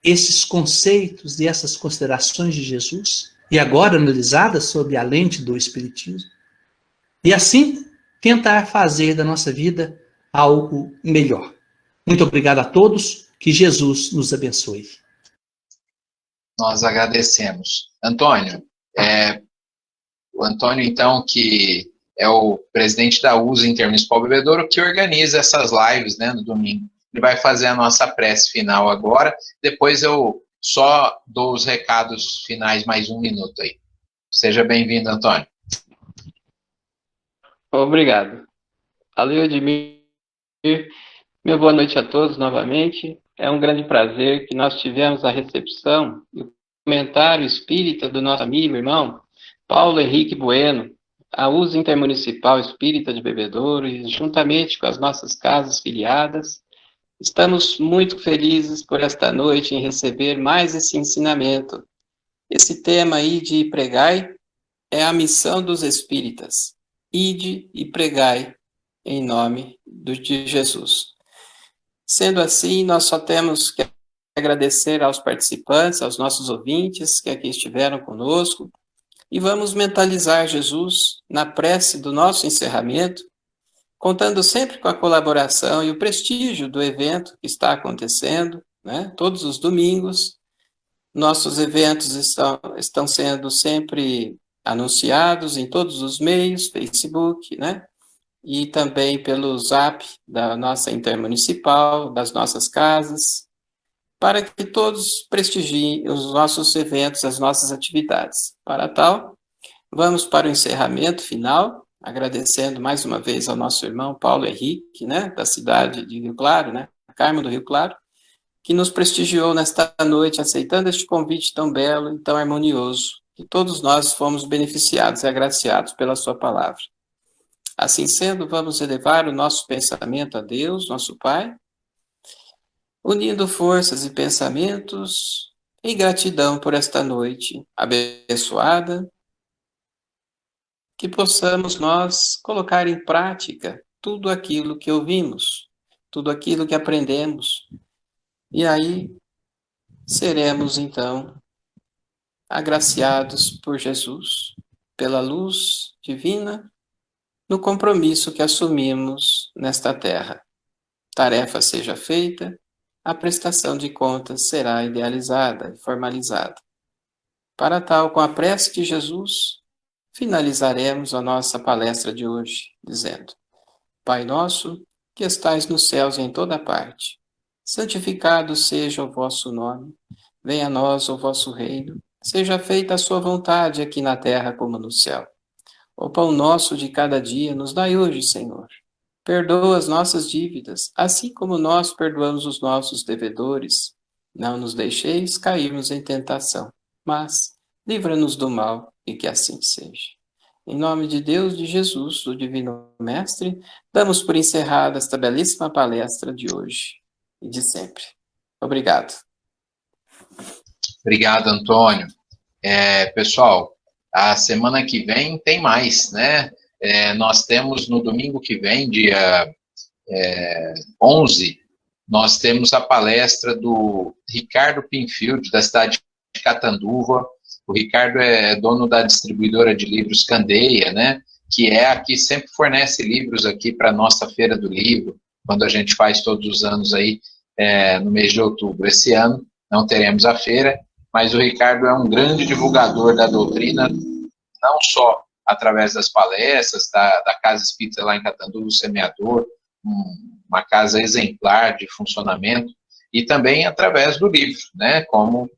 esses conceitos e essas considerações de Jesus, e agora analisadas sob a lente do Espiritismo, e assim tentar fazer da nossa vida algo melhor. Muito obrigado a todos, que Jesus nos abençoe. Nós agradecemos. Antônio, o Antônio, então, que é o presidente da USA Intermunicipal Bebedouro, que organiza essas lives, né, no domingo. Ele vai fazer a nossa prece final agora, depois eu só dou os recados finais mais um minuto aí. Seja bem-vindo, Antônio. Obrigado. Alô, Edmir. Meu boa noite a todos novamente. É um grande prazer que nós tivemos a recepção e o comentário espírita do nosso amigo, irmão, Paulo Henrique Bueno, a USA Intermunicipal Espírita de Bebedouro, e juntamente com as nossas casas filiadas, estamos muito felizes por esta noite em receber mais esse ensinamento. Esse tema aí de pregai é a missão dos espíritas. Ide e pregai em nome de Jesus. Sendo assim, nós só temos que agradecer aos participantes, aos nossos ouvintes que aqui estiveram conosco, e vamos mentalizar Jesus na prece do nosso encerramento, contando sempre com a colaboração e o prestígio do evento que está acontecendo, né? Todos os domingos. Nossos eventos estão sendo sempre anunciados em todos os meios, Facebook, né? E também pelo Zap da nossa Intermunicipal, das nossas casas, para que todos prestigiem os nossos eventos, as nossas atividades. Para tal, vamos para o encerramento final, agradecendo mais uma vez ao nosso irmão Paulo Henrique, né, da cidade de Rio Claro, né, Carmo do Rio Claro, que nos prestigiou nesta noite, aceitando este convite tão belo e tão harmonioso, que todos nós fomos beneficiados e agraciados pela sua palavra. Assim sendo, vamos elevar o nosso pensamento a Deus, nosso Pai, unindo forças e pensamentos em gratidão por esta noite abençoada, que possamos nós colocar em prática tudo aquilo que ouvimos, tudo aquilo que aprendemos, e aí seremos então agraciados por Jesus, pela luz divina, no compromisso que assumimos nesta terra. Tarefa seja feita, a prestação de contas será idealizada e formalizada. Para tal, com a prece de Jesus, finalizaremos a nossa palestra de hoje, dizendo: Pai nosso, que estais nos céus em toda parte, santificado seja o vosso nome, venha a nós o vosso reino, seja feita a sua vontade aqui na terra como no céu. O pão nosso de cada dia nos dai hoje, Senhor. Perdoa as nossas dívidas, assim como nós perdoamos os nossos devedores. Não nos deixeis cairmos em tentação, mas livra-nos do mal, e que assim seja. Em nome de Deus, de Jesus, do Divino Mestre, damos por encerrada esta belíssima palestra de hoje e de sempre. Obrigado. Obrigado, Antônio. Pessoal, a semana que vem tem mais, né? Nós temos no domingo que vem, dia 11, nós temos a palestra do Ricardo Pinfield, da cidade de Catanduva. O Ricardo é dono da distribuidora de livros Candeia, né? Que é a que sempre fornece livros aqui para a nossa Feira do Livro, quando a gente faz todos os anos aí, no mês de outubro. Esse ano não teremos a feira, mas o Ricardo é um grande divulgador da doutrina, não só através das palestras, da Casa Espírita lá em Catanduva, o Semeador, uma casa exemplar de funcionamento, e também através do livro, né, como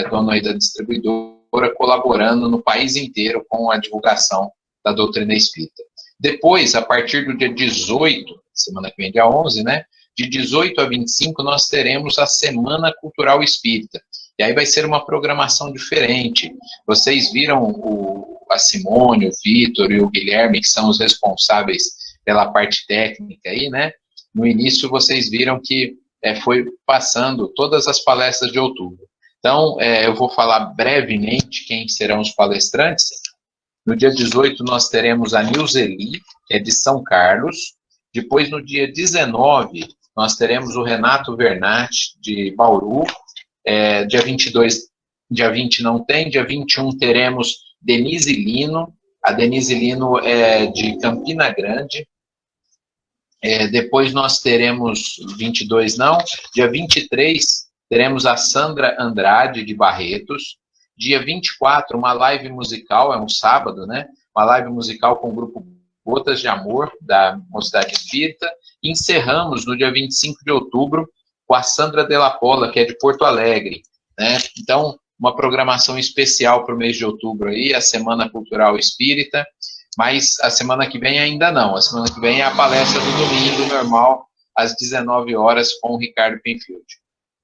dono aí da distribuidora, colaborando no país inteiro com a divulgação da doutrina espírita. Depois, a partir do dia 18, semana que vem, dia 11, né, de 18 a 25, nós teremos a Semana Cultural Espírita. E aí vai ser uma programação diferente. Vocês viram a Simone, o Vitor e o Guilherme, que são os responsáveis pela parte técnica aí, né? No início vocês viram que foi passando todas as palestras de outubro. Então, eu vou falar brevemente quem serão os palestrantes. No dia 18 nós teremos a Nilzeli, que é de São Carlos. Depois, no dia 19, nós teremos o Renato Vernatti, de Bauru. Dia 22, dia 20 não tem, dia 21 teremos Denise Lino. A Denise Lino é de Campina Grande. Depois nós teremos, 22 não, dia 23 teremos a Sandra Andrade de Barretos. Dia 24, uma live musical, é um sábado, né? Uma live musical com o grupo Gotas de Amor, da Mocidade Espírita. E encerramos no dia 25 de outubro com a Sandra Della Pola, que é de Porto Alegre, né? Então, uma programação especial para o mês de outubro aí, a Semana Cultural Espírita. Mas a semana que vem ainda não. A semana que vem é a palestra do domingo, normal, às 19 horas, com o Ricardo Penfield.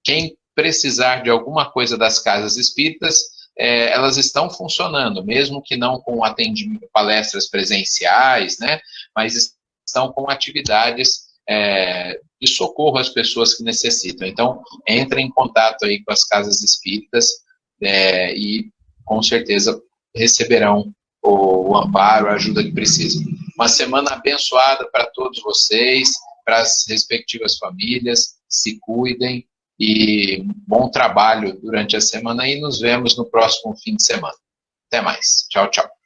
Quem precisar de alguma coisa das casas espíritas, elas estão funcionando, mesmo que não com atendimento, palestras presenciais, né? Mas estão com atividades de socorro às pessoas que necessitam. Então, entre em contato aí com as casas espíritas e, com certeza, receberão o amparo, a ajuda que precisam. Uma semana abençoada para todos vocês, para as respectivas famílias, se cuidem e bom trabalho durante a semana e nos vemos no próximo fim de semana. Até mais. Tchau, tchau.